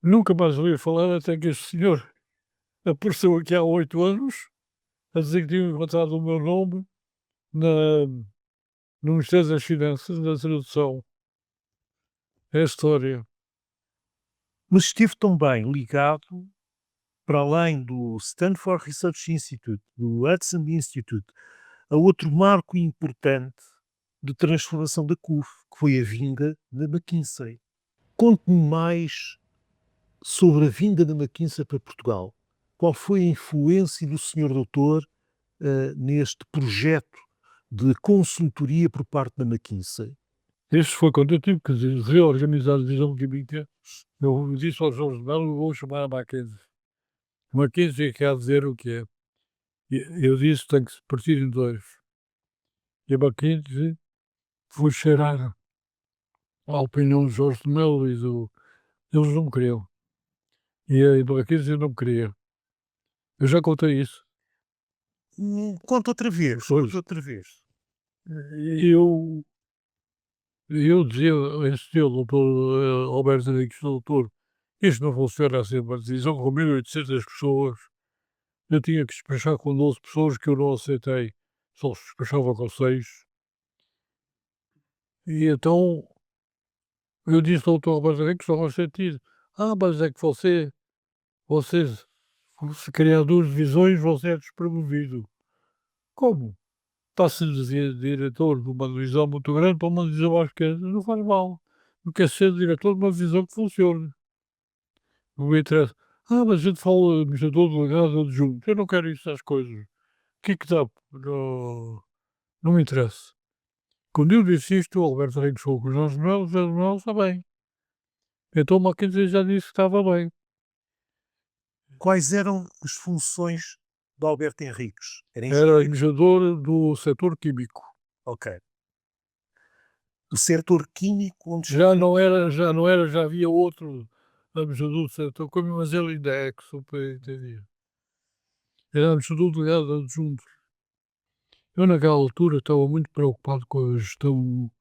[SPEAKER 2] Nunca mais ouvi falar até que este senhor apareceu aqui há 8 anos a dizer que tinha encontrado o meu nome no Ministério das Finanças, na tradução. É a história.
[SPEAKER 1] Mas esteve também ligado, para além do Stanford Research Institute, do Hudson Institute, a outro marco importante de transformação da CUF, que foi a vinda da McKinsey. Conte-me mais sobre a vinda da McKinsey para Portugal. Qual foi a influência do senhor doutor neste projeto de consultoria por parte da McKinsey?
[SPEAKER 2] Este foi quando eu tive que reorganizar a divisão química. Eu disse ao Jorge Melo, vou chamar a Mackenzie. Mackenzie quer dizer o que é. Eu disse que tem que se partir em dois. E a Mackenzie foi cheirar a opinião do Jorge Melo e do... Eles não me queriam. E a Mackenzie não me queria. Eu já contei isso.
[SPEAKER 1] Conta outra vez.
[SPEAKER 2] Pois.
[SPEAKER 1] Conta outra vez.
[SPEAKER 2] Eu dizia em estilo doutor Alberto Henriques, doutor, isto não funciona assim, uma decisão com 1800 pessoas. Eu tinha que despachar com 12 pessoas que eu não aceitei. Só se despachava com 6. E então eu disse ao doutor Alberto Henriques, não faz sentido. Mas é que você, se criar duas divisões, você é despromovido. Como? Está-se de diretor de uma divisão muito grande para uma divisão mais pequena. Não faz mal. Não quer ser diretor de uma divisão que funcione. Não me interessa. Mas a gente fala administrador, delegado, adjunto. Eu não quero isso às coisas. O que é que dá? Não me interessa. Quando eu disse isto, o Alberto Henriques falou com os Jorge Melo, está bem. Então o Mackenzie já disse que estava bem.
[SPEAKER 1] Quais eram as funções do Alberto Henriques?
[SPEAKER 2] Era administrador do setor químico.
[SPEAKER 1] Ok. O setor químico onde
[SPEAKER 2] Já havia outro administrador do setor químico, mas ele ainda é que superentendia. Era administrador delegado adjunto. Eu naquela altura estava muito preocupado com a gestão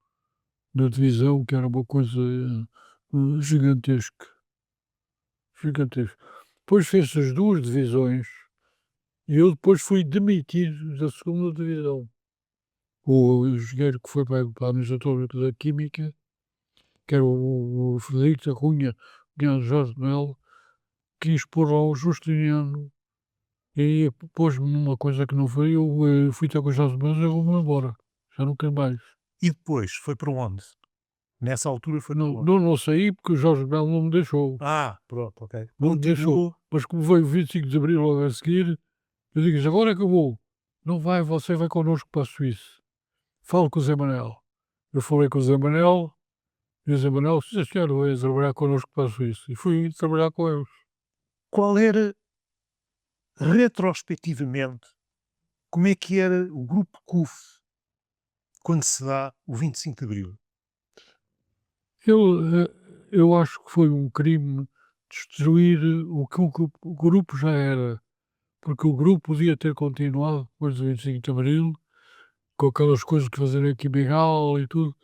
[SPEAKER 2] da divisão, que era uma coisa gigantesca. Gigantesca. Depois fez as duas divisões e eu depois fui demitido da segunda divisão. O engenheiro que foi para a administratória da Química, que era o Frederico da Cunha, cunhado de Jorge de Melo, quis pôr lá o Justiniano e pôs-me numa coisa que não foi. Eu fui ter com o Jorge de Melo e eu vou-me embora. Já não quero mais.
[SPEAKER 1] E depois foi para onde? Nessa altura foi para onde?
[SPEAKER 2] Não saí porque o Jorge de Melo não me deixou.
[SPEAKER 1] Pronto, ok.
[SPEAKER 2] Não me deixou. Mas como veio o 25 de Abril logo a seguir, eu digo, agora é que eu vou. Não vai, você vai connosco para a Suíça. Falo com o Zé Manel. Eu falei com o Zé Manel, e o Zé Manel disse, sim, senhor, vai trabalhar connosco para a Suíça. E fui trabalhar com eles.
[SPEAKER 1] Qual era, retrospectivamente, como é que era o grupo CUF quando se dá o 25 de Abril?
[SPEAKER 2] Eu acho que foi um crime destruir o que o grupo já era. Porque o grupo podia ter continuado depois do 25 de Abril, com aquelas coisas que fazerem aqui Miguel e tudo.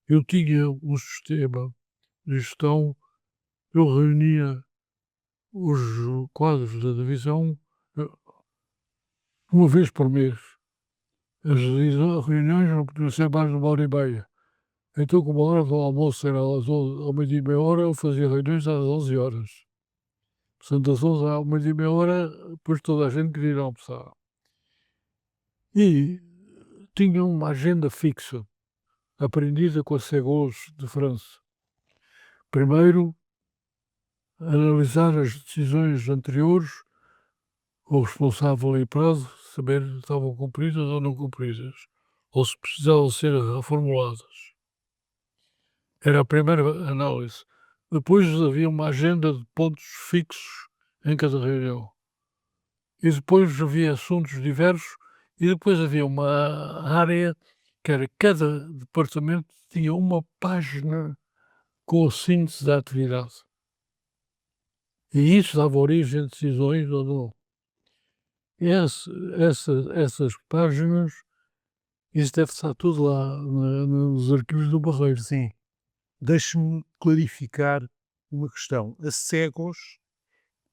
[SPEAKER 2] Eu tinha um sistema de gestão, eu reunia os quadros da divisão eh, uma vez por mês. As reuniões não podiam ser mais de 1 hora e meia. Então, como a hora do almoço era às 11, ao meio-dia e meia hora, eu fazia reuniões às 11 horas. Portanto, às 11 ao meio-dia e meia hora, depois toda a gente queria ir almoçar. E tinha uma agenda fixa. aprendida com a Segos de França. Primeiro, analisar as decisões anteriores, o responsável em prazo, saber se estavam cumpridas ou não cumpridas, ou se precisavam ser reformuladas. Era a primeira análise. Depois havia uma agenda de pontos fixos em cada reunião. E depois havia assuntos diversos e depois havia uma área que era cada departamento tinha uma página com a síntese da atividade. E isso dava origem a decisões ou não. Essas páginas, isso deve estar tudo lá nos arquivos do Barreiro.
[SPEAKER 1] Sim. Deixe-me clarificar uma questão. A Segos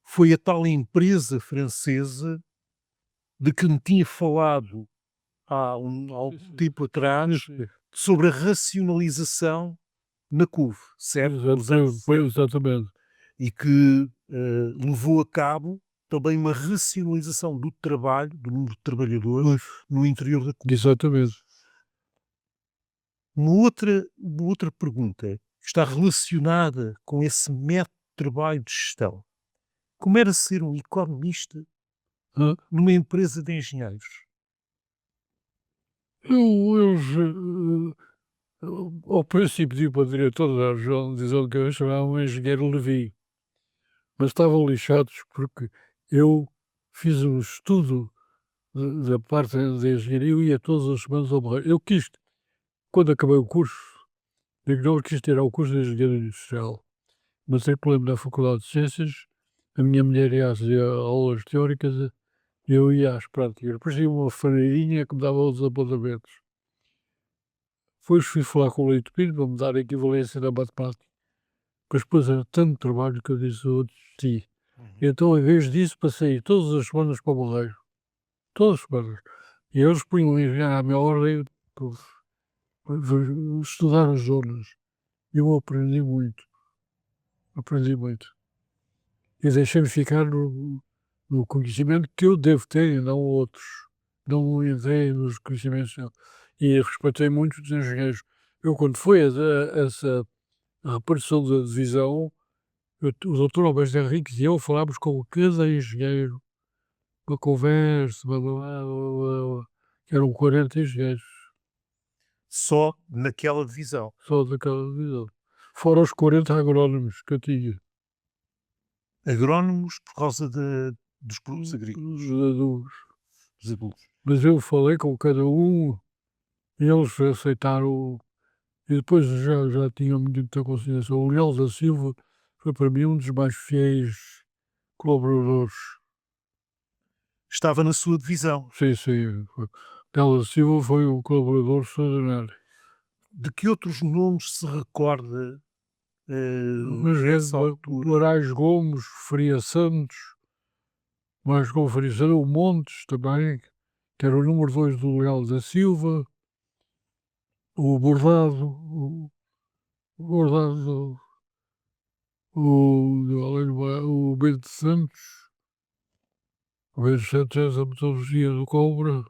[SPEAKER 1] foi a tal empresa francesa de que me tinha falado há algum tempo atrás sobre a racionalização na CUV, certo?
[SPEAKER 2] Exatamente.
[SPEAKER 1] E que levou a cabo também uma racionalização do trabalho, do número de trabalhadores no interior da CUV.
[SPEAKER 2] Exatamente.
[SPEAKER 1] Uma outra pergunta que está relacionada com esse método de trabalho de gestão. Como era ser um economista
[SPEAKER 2] Hã?
[SPEAKER 1] numa empresa de engenheiros?
[SPEAKER 2] Ao princípio pedi para o diretor da região dizendo que eu chamava um engenheiro Levi, mas estavam lixados porque eu fiz um estudo da parte da engenharia, eu ia todas as semanas ao Barreiro. Eu quis, quando acabei o curso, digo, não quis tirar o curso de engenharia industrial, mas tem problema na Faculdade de Ciências, a minha mulher ia às aulas teóricas e eu ia às práticas. Depois tinha uma fareirinha que me dava os apontamentos. Depois fui falar com o Leite Pinto para me dar a equivalência da matemática. Mas depois era tanto trabalho que eu disse, eu desisti. Então, em vez disso, passei todas as semanas para o Barreiro. Todas as semanas. E eles punham a enviar à minha ordem para estudar as zonas. E eu aprendi muito. Aprendi muito. E deixei-me ficar no conhecimento que eu devo ter e não outros. Não entrei nos conhecimentos. Não. E respeitei muito os engenheiros. Eu, quando foi essa a repartição da divisão, o doutor Alberto Henriques e eu falámos com cada engenheiro, uma conversa, blá, blá, blá, blá, blá, que eram 40 engenheiros,
[SPEAKER 1] Só naquela divisão.
[SPEAKER 2] só daquela divisão. Fora os 40 agrónomos que eu tinha.
[SPEAKER 1] Agrónomos por causa dos produtos agrícolas,
[SPEAKER 2] Os adubos.
[SPEAKER 1] dos adultos.
[SPEAKER 2] Mas eu falei com cada um e eles aceitaram. E depois já tinham muita consideração. O Leal da Silva foi para mim um dos mais fiéis colaboradores.
[SPEAKER 1] Estava na sua divisão.
[SPEAKER 2] Sim, sim. Leal da Silva foi um colaborador extraordinário.
[SPEAKER 1] De que outros nomes se recorda
[SPEAKER 2] Mas
[SPEAKER 1] nessa altura?
[SPEAKER 2] Moraes Gomes, Faria Santos, mais com Faria Santos, o Montes também, que era o número 2 do Leal da Silva, o Bordado, o Bordado, o Bento Santos, o Bento Santos é a metodologia do Cobra,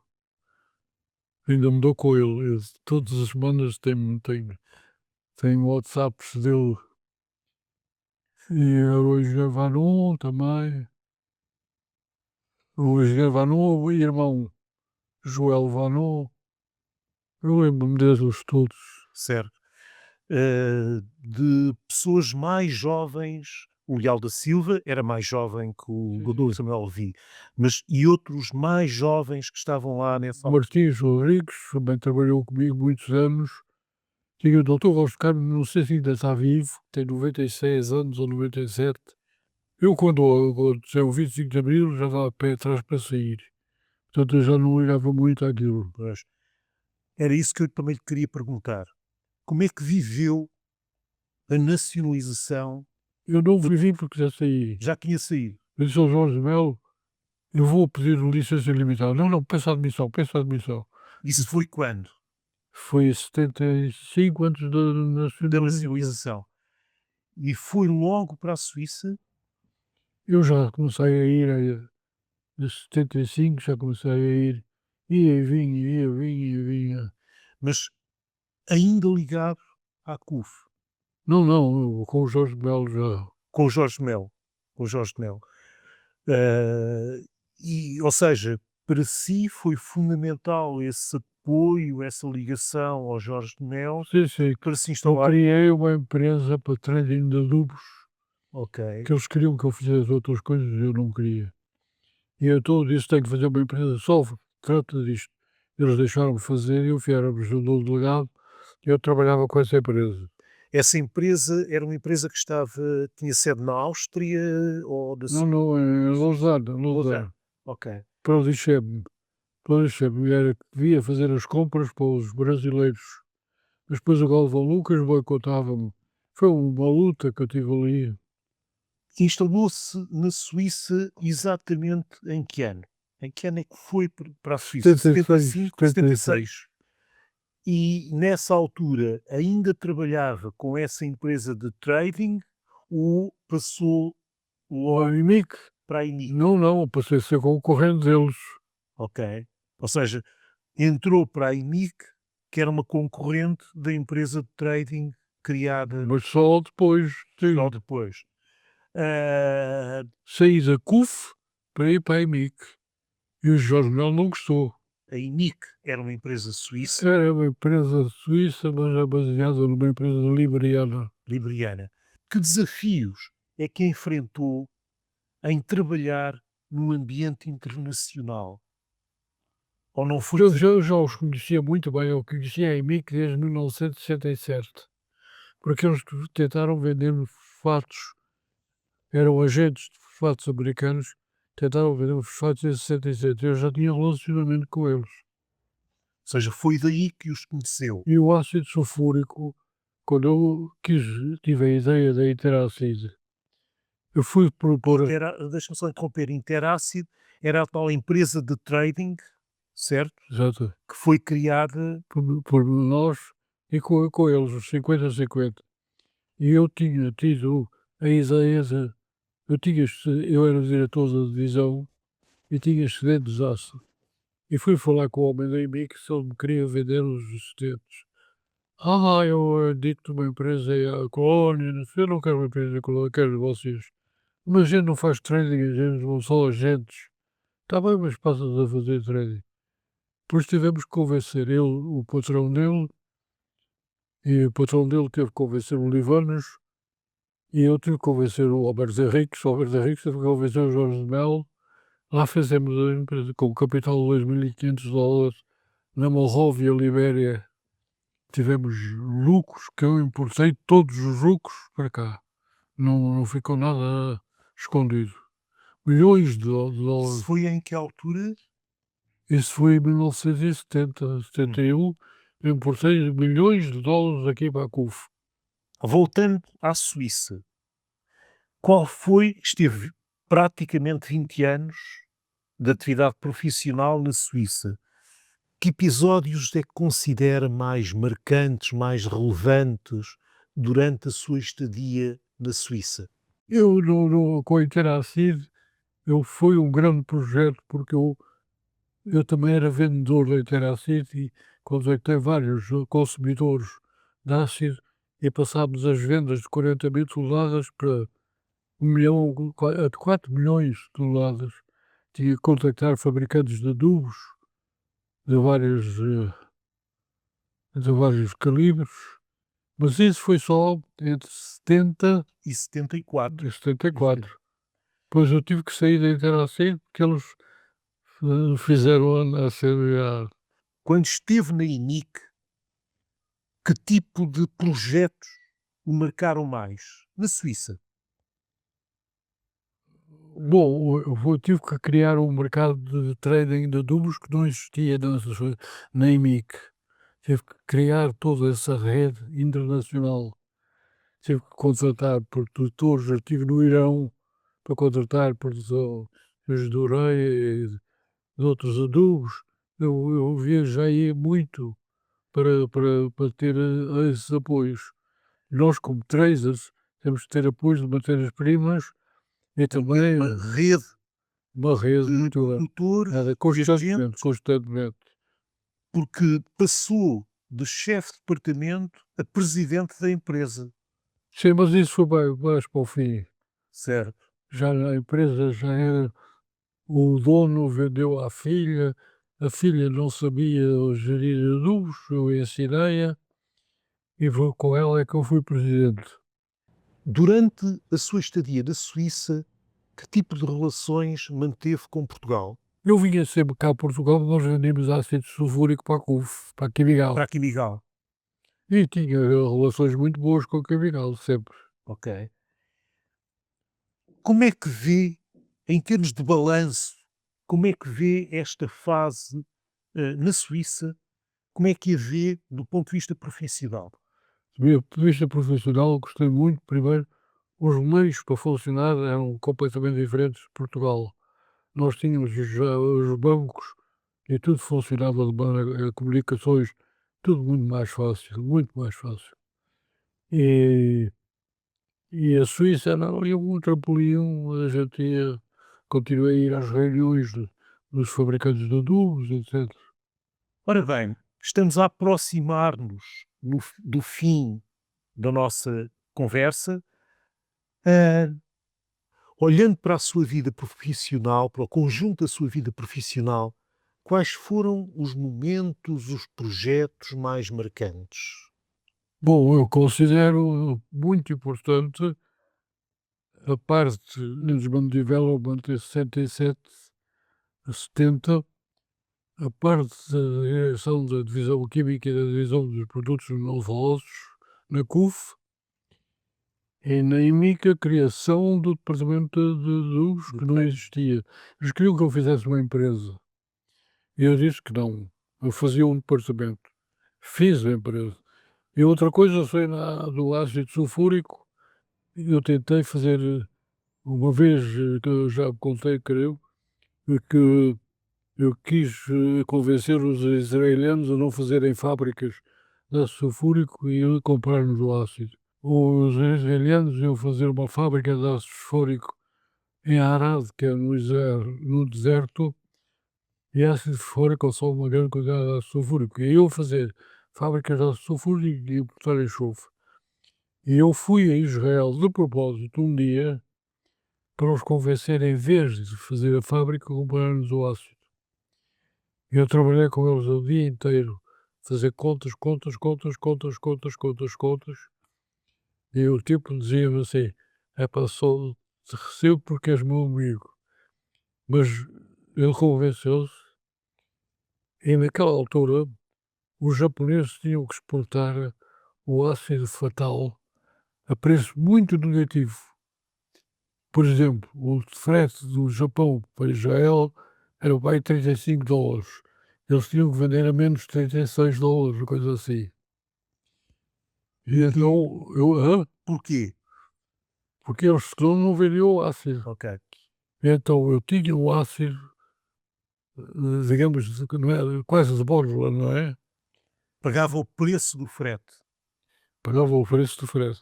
[SPEAKER 2] ainda me dou com ele, todas as semanas tem WhatsApps dele, e era o engenheiro Vanon também, o engenheiro Vanon, o irmão Joel Vanon, eu lembro-me deles todos.
[SPEAKER 1] Certo. De pessoas mais jovens, o Leal da Silva era mais jovem que o Dr. Samuel Levi, mas e outros mais jovens que estavam lá nessa altura?
[SPEAKER 2] Martins Rodrigues também trabalhou comigo muitos anos. Tinha o doutor Rosto Carmo, não sei se ainda está vivo, tem 96 anos ou 97. Eu, quando saiu o 25 de Abril, já estava pé atrás para sair. Portanto, eu já não ligava muito àquilo.
[SPEAKER 1] Pois. Era isso que eu também lhe queria perguntar. Como é que viveu a nacionalização?
[SPEAKER 2] Eu não vivi porque já saí.
[SPEAKER 1] Já tinha saído.
[SPEAKER 2] Eu disse ao Jorge Melo, eu vou pedir licença limitada. Não, não, peça admissão, peça admissão.
[SPEAKER 1] Isso foi quando?
[SPEAKER 2] Foi em 75, antes da
[SPEAKER 1] Da
[SPEAKER 2] nacionalização.
[SPEAKER 1] nacionalização. E foi logo para a Suíça?
[SPEAKER 2] Eu já comecei a ir, de 75, já comecei a ir, ia e vinha, ia, vinha, ia, vinha.
[SPEAKER 1] Mas ainda ligado à CUF,
[SPEAKER 2] Não, não, com o Jorge Melo já.
[SPEAKER 1] com o Jorge Melo. Com o Jorge Melo. Ou seja, para si foi fundamental esse apoio, essa ligação ao Jorge Melo
[SPEAKER 2] Sim, sim.
[SPEAKER 1] para se
[SPEAKER 2] Eu
[SPEAKER 1] instalar.
[SPEAKER 2] criei uma empresa para trading de adubos,
[SPEAKER 1] Ok.
[SPEAKER 2] que eles queriam que eu fizesse outras coisas e eu não queria. E eu todo disse: tenho que fazer uma empresa só trata disto. Eles deixaram-me fazer e eu fui, era o delegado e eu trabalhava com essa empresa.
[SPEAKER 1] Essa empresa era uma empresa que tinha sede na Áustria ou da
[SPEAKER 2] Não, não, é Lausanne,
[SPEAKER 1] Lausanne?
[SPEAKER 2] Lausanne.
[SPEAKER 1] Ok.
[SPEAKER 2] Para o Dichem. Para o Dichem. Era que devia fazer as compras para os brasileiros. Mas depois o Galvão Lucas boicotava-me. Foi uma luta que eu tive ali.
[SPEAKER 1] Instalou-se na Suíça exatamente em que ano? Em que ano é que foi para a Suíça?
[SPEAKER 2] 76,
[SPEAKER 1] 75,
[SPEAKER 2] 76.
[SPEAKER 1] 76? E nessa altura ainda trabalhava com essa empresa de trading ou passou
[SPEAKER 2] O
[SPEAKER 1] logo
[SPEAKER 2] IMIC?
[SPEAKER 1] para a INIC?
[SPEAKER 2] Não, não, eu passei a ser concorrente deles.
[SPEAKER 1] Ok. Ou seja, entrou para a INIC, que era uma concorrente da empresa de trading criada
[SPEAKER 2] Mas só depois,
[SPEAKER 1] só
[SPEAKER 2] sim.
[SPEAKER 1] depois. Ah,
[SPEAKER 2] Saí da CUF para ir para a IMIC. E o Jorge Mel não gostou.
[SPEAKER 1] a INIC era uma empresa suíça,
[SPEAKER 2] Era uma empresa suíça, mas é baseada numa empresa liberiana.
[SPEAKER 1] liberiana. Que desafios é que enfrentou em trabalhar num ambiente internacional? Ou não foi
[SPEAKER 2] Eu já os conhecia muito bem, eu conhecia a EMIC desde 1967, porque eles tentaram vender-me fosfatos, eram agentes de fosfatos americanos, tentaram vender-me fosfatos em 67, eu já tinha relacionamento com eles.
[SPEAKER 1] ou seja, foi daí que os conheceu.
[SPEAKER 2] E o ácido sulfúrico, quando eu tive a ideia da Interacid, eu fui propor,
[SPEAKER 1] Deixa-me só interromper, Interacid era a tal empresa de trading, certo?
[SPEAKER 2] exato,
[SPEAKER 1] Que foi criada,
[SPEAKER 2] por nós e com eles, os 50-50. E eu tinha tido a ideia de eu era diretor da divisão e tinha excedentes de aço. E fui falar com o homem da IMIC se ele me queria vender os excedentes. Eu dito uma empresa aí à colónia, não sei, eu não quero uma empresa da colónia, quero vocês. Mas a gente não faz trading, a gente são só agentes. Está bem, mas passas a fazer trading. Depois tivemos que convencer ele, o patrão dele, e o patrão dele teve que convencer o Livanos, e eu tive que convencer o Alberto Henriques teve que convencer o Jorge de Melo. Lá fizemos a empresa com capital de $2.500 na Moldóvia, Libéria. Tivemos lucros que eu importei todos os lucros para cá. Não ficou nada escondido. Milhões de dólares.
[SPEAKER 1] foi em que altura?
[SPEAKER 2] Isso foi em 1970,
[SPEAKER 1] Hum.
[SPEAKER 2] 71. Eu importei milhões de dólares aqui para a CUF.
[SPEAKER 1] Voltando à Suíça, qual foi, esteve praticamente 20 anos de atividade profissional na Suíça. Que episódios é que considera mais marcantes, mais relevantes durante a sua estadia na Suíça?
[SPEAKER 2] Eu, com a Interacid, eu foi um grande projeto porque eu também era vendedor da Interacid e contactei vários consumidores da ácido e passámos as vendas de 40 mil toneladas para 4 milhões de toneladas. Tinha que contactar fabricantes de adubos de de vários calibres, mas isso foi só entre 70
[SPEAKER 1] E 74.
[SPEAKER 2] e 74. Depois eu tive que sair da Interacid porque eles fizeram a CBA.
[SPEAKER 1] Quando esteve na INIC, que tipo de projetos o marcaram mais? Na Suíça.
[SPEAKER 2] Bom, eu tive que criar um mercado de trading de adubos que não existia na IMIC. Tive que criar toda essa rede internacional. Tive que contratar produtores, eu estive no Irão para contratar produtores de ureia e de outros adubos. Eu viajei muito para ter esses apoios. Nós, como traders, temos que ter apoio de matérias-primas e também
[SPEAKER 1] Uma rede
[SPEAKER 2] uma rede
[SPEAKER 1] de
[SPEAKER 2] muito grande.
[SPEAKER 1] produtores,
[SPEAKER 2] Era
[SPEAKER 1] de
[SPEAKER 2] constantemente,
[SPEAKER 1] agentes,
[SPEAKER 2] constantemente.
[SPEAKER 1] porque passou de chefe de departamento a presidente da empresa,
[SPEAKER 2] Sim, mas isso foi mais para o fim.
[SPEAKER 1] certo?
[SPEAKER 2] Já a empresa já era, o dono vendeu à filha, a filha não sabia gerir adubos, eu ensinei-a e foi com ela é que eu fui presidente.
[SPEAKER 1] Durante a sua estadia na Suíça, que tipo de relações manteve com Portugal?
[SPEAKER 2] Eu vinha sempre cá a Portugal, nós vendíamos ácido sulfúrico para a CUF, para a Quimigal.
[SPEAKER 1] Para a Quimigal.
[SPEAKER 2] E tinha relações muito boas com a Quimigal, sempre.
[SPEAKER 1] Ok. Como é que vê, em termos de balanço, como é que vê esta fase na Suíça? Como é que a vê do ponto de vista profissional?
[SPEAKER 2] Do meu ponto de vista profissional, gostei muito, primeiro, os meios para funcionar eram completamente diferentes de Portugal. Nós tínhamos já os bancos e tudo funcionava de maneira, comunicações, tudo muito mais fácil, muito mais fácil. E, e a Suíça era ali um trampolim, a gente ia, continuei a ir às reuniões dos fabricantes de adubos, etc.
[SPEAKER 1] Ora bem, estamos a aproximar-nos do fim da nossa conversa. Ah, olhando para a sua vida profissional, para o conjunto da sua vida profissional, quais foram os momentos, os projetos mais marcantes?
[SPEAKER 2] Bom, eu considero muito importante a parte Management Development de 67 a 70, a parte da direção da divisão química e da divisão dos produtos não velosos na CUF e na IMIC a criação do departamento de luz que não existia. Eles queriam que eu fizesse uma empresa e eu disse que não, eu fazia um departamento. Fiz a empresa. E outra coisa foi do ácido sulfúrico, eu tentei fazer uma vez, que eu já contei, creio, que eu quis convencer os israelianos a não fazerem fábricas de ácido sulfúrico e a comprar-nos o ácido. Os israelianos iam fazer uma fábrica de ácido fosfórico em Arad, que é no deserto, e ácido fosfórico é só uma grande quantidade de ácido sulfúrico. E iam fazer fábricas de ácido sulfúrico e importar enxofre. E eu fui a Israel de propósito um dia para os convencer, em vez de fazer a fábrica, comprar-nos o ácido. Eu trabalhei com eles o dia inteiro, fazer contas, contas, contas, contas, contas, contas, contas, e o tipo dizia-me assim: é pá, só te recebo porque és meu amigo. Mas ele convenceu-se, e naquela altura os japoneses tinham que exportar o ácido fatal a preço muito negativo. Por exemplo, o frete do Japão para Israel era bem $35. Eles tinham que vender a menos $36, uma coisa assim. E então
[SPEAKER 1] Porquê?
[SPEAKER 2] porque eles senão não vendiam o ácido.
[SPEAKER 1] Ok.
[SPEAKER 2] Então eu tinha o ácido, digamos, que não é, quase de borla, não é?
[SPEAKER 1] Pagava o preço do frete.
[SPEAKER 2] Pagava o preço do frete.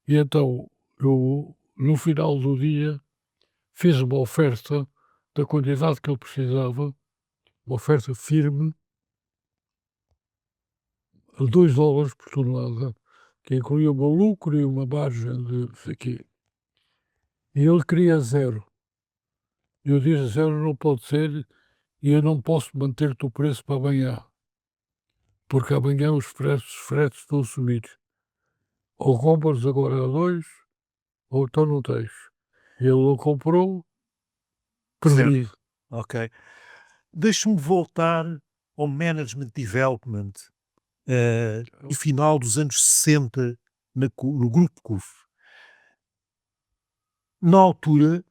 [SPEAKER 2] E então eu, no final do dia, fiz uma oferta da quantidade que ele precisava, uma oferta firme, a $2 por tonelada, que incluía o lucro e uma margem de não sei quê. E ele queria zero. Eu disse: zero não pode ser, e eu não posso manter-te o preço para amanhã, porque amanhã os fretes estão a subir. Ou compras agora a 2, ou então não tens. Ele não comprou,
[SPEAKER 1] Certo.
[SPEAKER 2] perdi.
[SPEAKER 1] Ok. Deixe-me voltar ao Management Development, no final dos anos 60, no Grupo CUF. Na altura,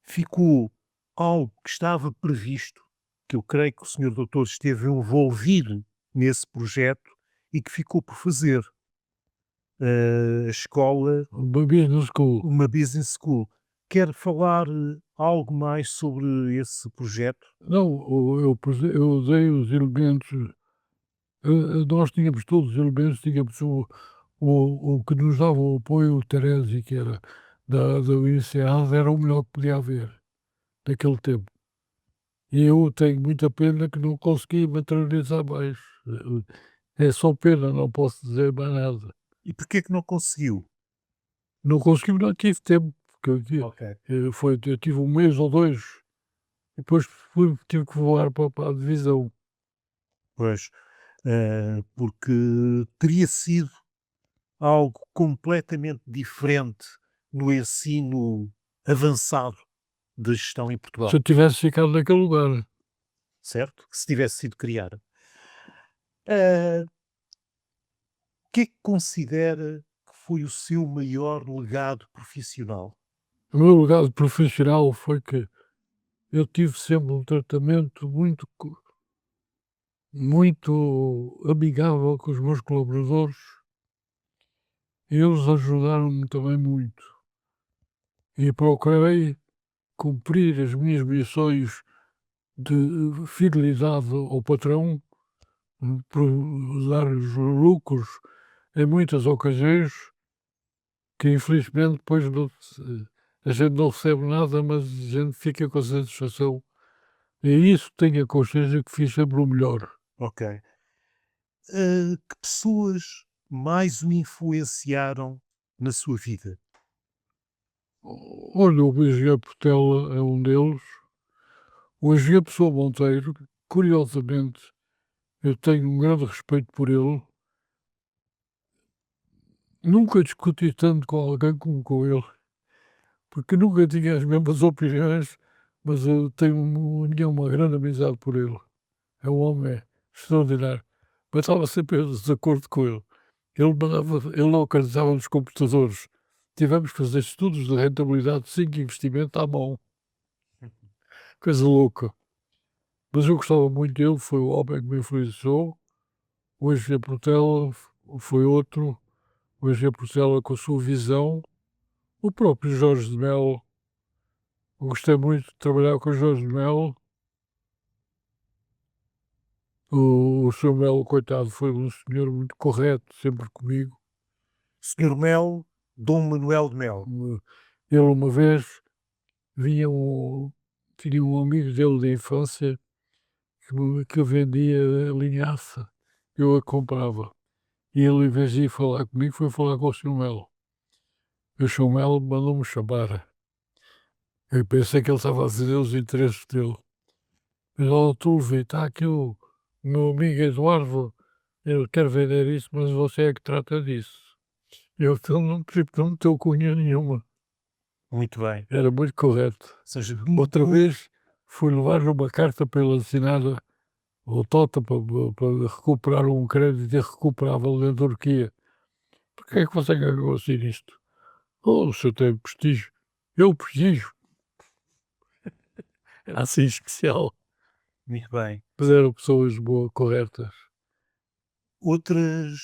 [SPEAKER 1] ficou algo que estava previsto, que eu creio que o senhor doutor esteve envolvido nesse projeto e que ficou por fazer, a escola,
[SPEAKER 2] Uma business school.
[SPEAKER 1] uma business school. Quer falar algo mais sobre esse projeto?
[SPEAKER 2] Não, eu dei os elementos, nós tínhamos todos os elementos, tínhamos o que nos dava o apoio, o Teresi, que era da Universidade, era o melhor que podia haver naquele tempo. E eu tenho muita pena que não consegui materializar mais. É só pena, não posso dizer mais nada.
[SPEAKER 1] E porquê que não conseguiu?
[SPEAKER 2] Não consegui, não tive tempo, porque
[SPEAKER 1] Ok.
[SPEAKER 2] eu tive 1 mês ou 2, e depois tive que voar para a divisão.
[SPEAKER 1] Pois, porque teria sido algo completamente diferente no ensino avançado da gestão em
[SPEAKER 2] Se
[SPEAKER 1] Portugal,
[SPEAKER 2] eu tivesse ficado naquele lugar,
[SPEAKER 1] certo? Que se tivesse sido criada. O que é que considera que foi o seu maior legado profissional?
[SPEAKER 2] o meu legado profissional foi que eu tive sempre um tratamento muito amigável com os meus colaboradores, e eles ajudaram-me também muito. E procurei cumprir as minhas missões de fidelidade ao patrão, por dar os lucros em muitas ocasiões, que infelizmente depois a gente não recebe nada, mas a gente fica com a satisfação. E isso tenho a consciência que fiz sempre o melhor.
[SPEAKER 1] Ok. Que pessoas mais o influenciaram na sua vida?
[SPEAKER 2] Olha, o engenheiro Portela é um deles. O engenheiro Pessoa Monteiro, curiosamente, eu tenho um grande respeito por ele. Nunca discuti tanto com alguém como com ele, porque nunca tinha as mesmas opiniões, mas eu tinha uma grande amizade por ele. É um homem extraordinário. Mas estava sempre em desacordo com ele. Ele não acreditava nos computadores. Tivemos que fazer estudos de rentabilidade de 5 investimentos à mão. Coisa louca. Mas eu gostava muito dele, foi o homem que me influenciou. O engenheiro Portela foi outro. O engenheiro Portela com a sua visão. O próprio Jorge de Melo. Eu gostei muito de trabalhar com o Jorge de Melo. O Sr. Melo, coitado, foi um senhor muito correto, sempre comigo.
[SPEAKER 1] Senhor Melo, Dom Manuel de Melo.
[SPEAKER 2] Ele uma vez vinha tinha um amigo dele da infância que vendia linhaça, eu a comprava. E ele, em vez de ir falar comigo, foi falar com o Sr. Melo. E o Sr. Melo mandou-me chamar. Eu pensei que ele estava a dizer os interesses dele. Mas, ó, tu, Levi, está aqui o meu amigo Eduardo, ele quer vender isso, mas você é que trata disso. Eu então não, tipo, não meteu cunha nenhuma.
[SPEAKER 1] Muito bem.
[SPEAKER 2] Era muito correto.
[SPEAKER 1] Ou seja,
[SPEAKER 2] Outra vez fui levar uma carta para ele assinada ao Tota para recuperar um crédito irrecuperável da Turquia. Porquê é que você ganhou assim isto? Oh, o senhor tem prestígio. Eu prestígio. Era assim especial.
[SPEAKER 1] muito bem.
[SPEAKER 2] Mas eram pessoas boas, corretas.
[SPEAKER 1] Outras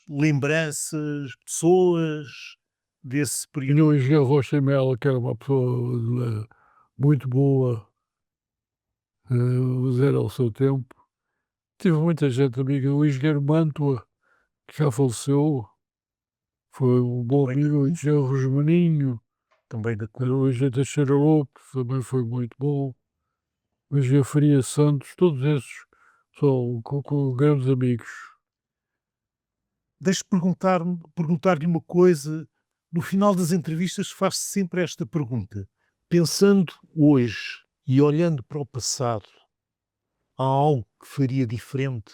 [SPEAKER 1] lembranças, pessoas desse período?
[SPEAKER 2] Tinha o engenheiro Rocha Melo, que era uma pessoa muito boa, mas era ao seu tempo. Tive muita gente amiga. O engenheiro Mantua, que já faleceu, foi um bom
[SPEAKER 1] Também da
[SPEAKER 2] amigo. O
[SPEAKER 1] CUF,
[SPEAKER 2] engenheiro Rosmaninho,
[SPEAKER 1] também da CUF.
[SPEAKER 2] o engenheiro Teixeira Lopes, também foi muito bom. O engenheiro Faria Santos, todos esses são com grandes amigos.
[SPEAKER 1] Deixe-me perguntar-lhe uma coisa. No final das entrevistas faz sempre esta pergunta. Pensando hoje e olhando para o passado, há algo que faria diferente?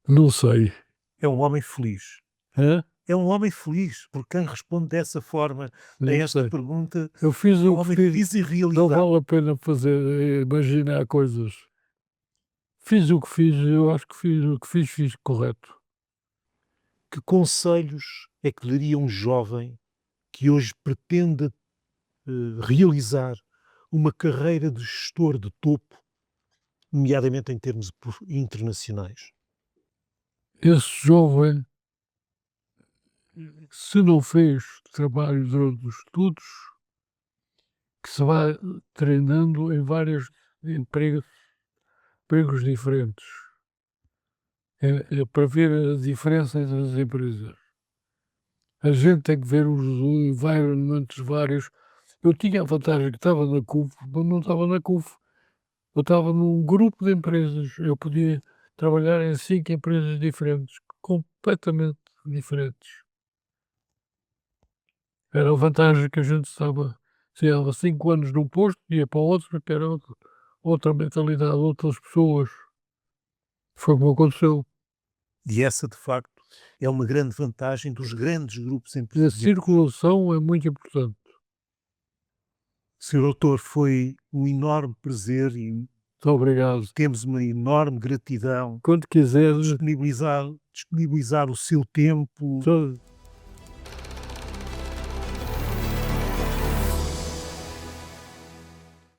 [SPEAKER 2] Não sei.
[SPEAKER 1] É um homem feliz.
[SPEAKER 2] Hã?
[SPEAKER 1] É um homem feliz, porque quem responde dessa forma a
[SPEAKER 2] Não
[SPEAKER 1] esta
[SPEAKER 2] sei.
[SPEAKER 1] pergunta
[SPEAKER 2] Eu fiz
[SPEAKER 1] é um
[SPEAKER 2] o que
[SPEAKER 1] homem
[SPEAKER 2] fiz.
[SPEAKER 1] feliz e
[SPEAKER 2] Não
[SPEAKER 1] realizado.
[SPEAKER 2] vale a pena imaginar coisas. Fiz o que fiz, eu acho que fiz o que fiz correto.
[SPEAKER 1] Que conselhos é que daria um jovem que hoje pretende realizar uma carreira de gestor de topo, nomeadamente em termos internacionais?
[SPEAKER 2] Esse jovem, se não fez trabalho durante os estudos, que se vai treinando em vários empregos, empregos diferentes. É para ver a diferença entre as empresas. A gente tem que ver os environments vários. Eu tinha a vantagem que estava na CUF, mas não estava na CUF. Eu estava num grupo de empresas, eu podia trabalhar em 5 empresas diferentes, completamente diferentes. Era a vantagem que a gente estava, sei lá, 5 anos num posto, ia para outro, que era outra mentalidade, outras pessoas. Foi como aconteceu.
[SPEAKER 1] E essa, de facto, é uma grande vantagem dos grandes grupos
[SPEAKER 2] E a
[SPEAKER 1] empresariais.
[SPEAKER 2] circulação é muito importante.
[SPEAKER 1] Senhor doutor, foi um enorme prazer e
[SPEAKER 2] Muito obrigado.
[SPEAKER 1] temos uma enorme gratidão
[SPEAKER 2] Quando
[SPEAKER 1] por
[SPEAKER 2] quiseres,
[SPEAKER 1] disponibilizar o seu tempo
[SPEAKER 2] to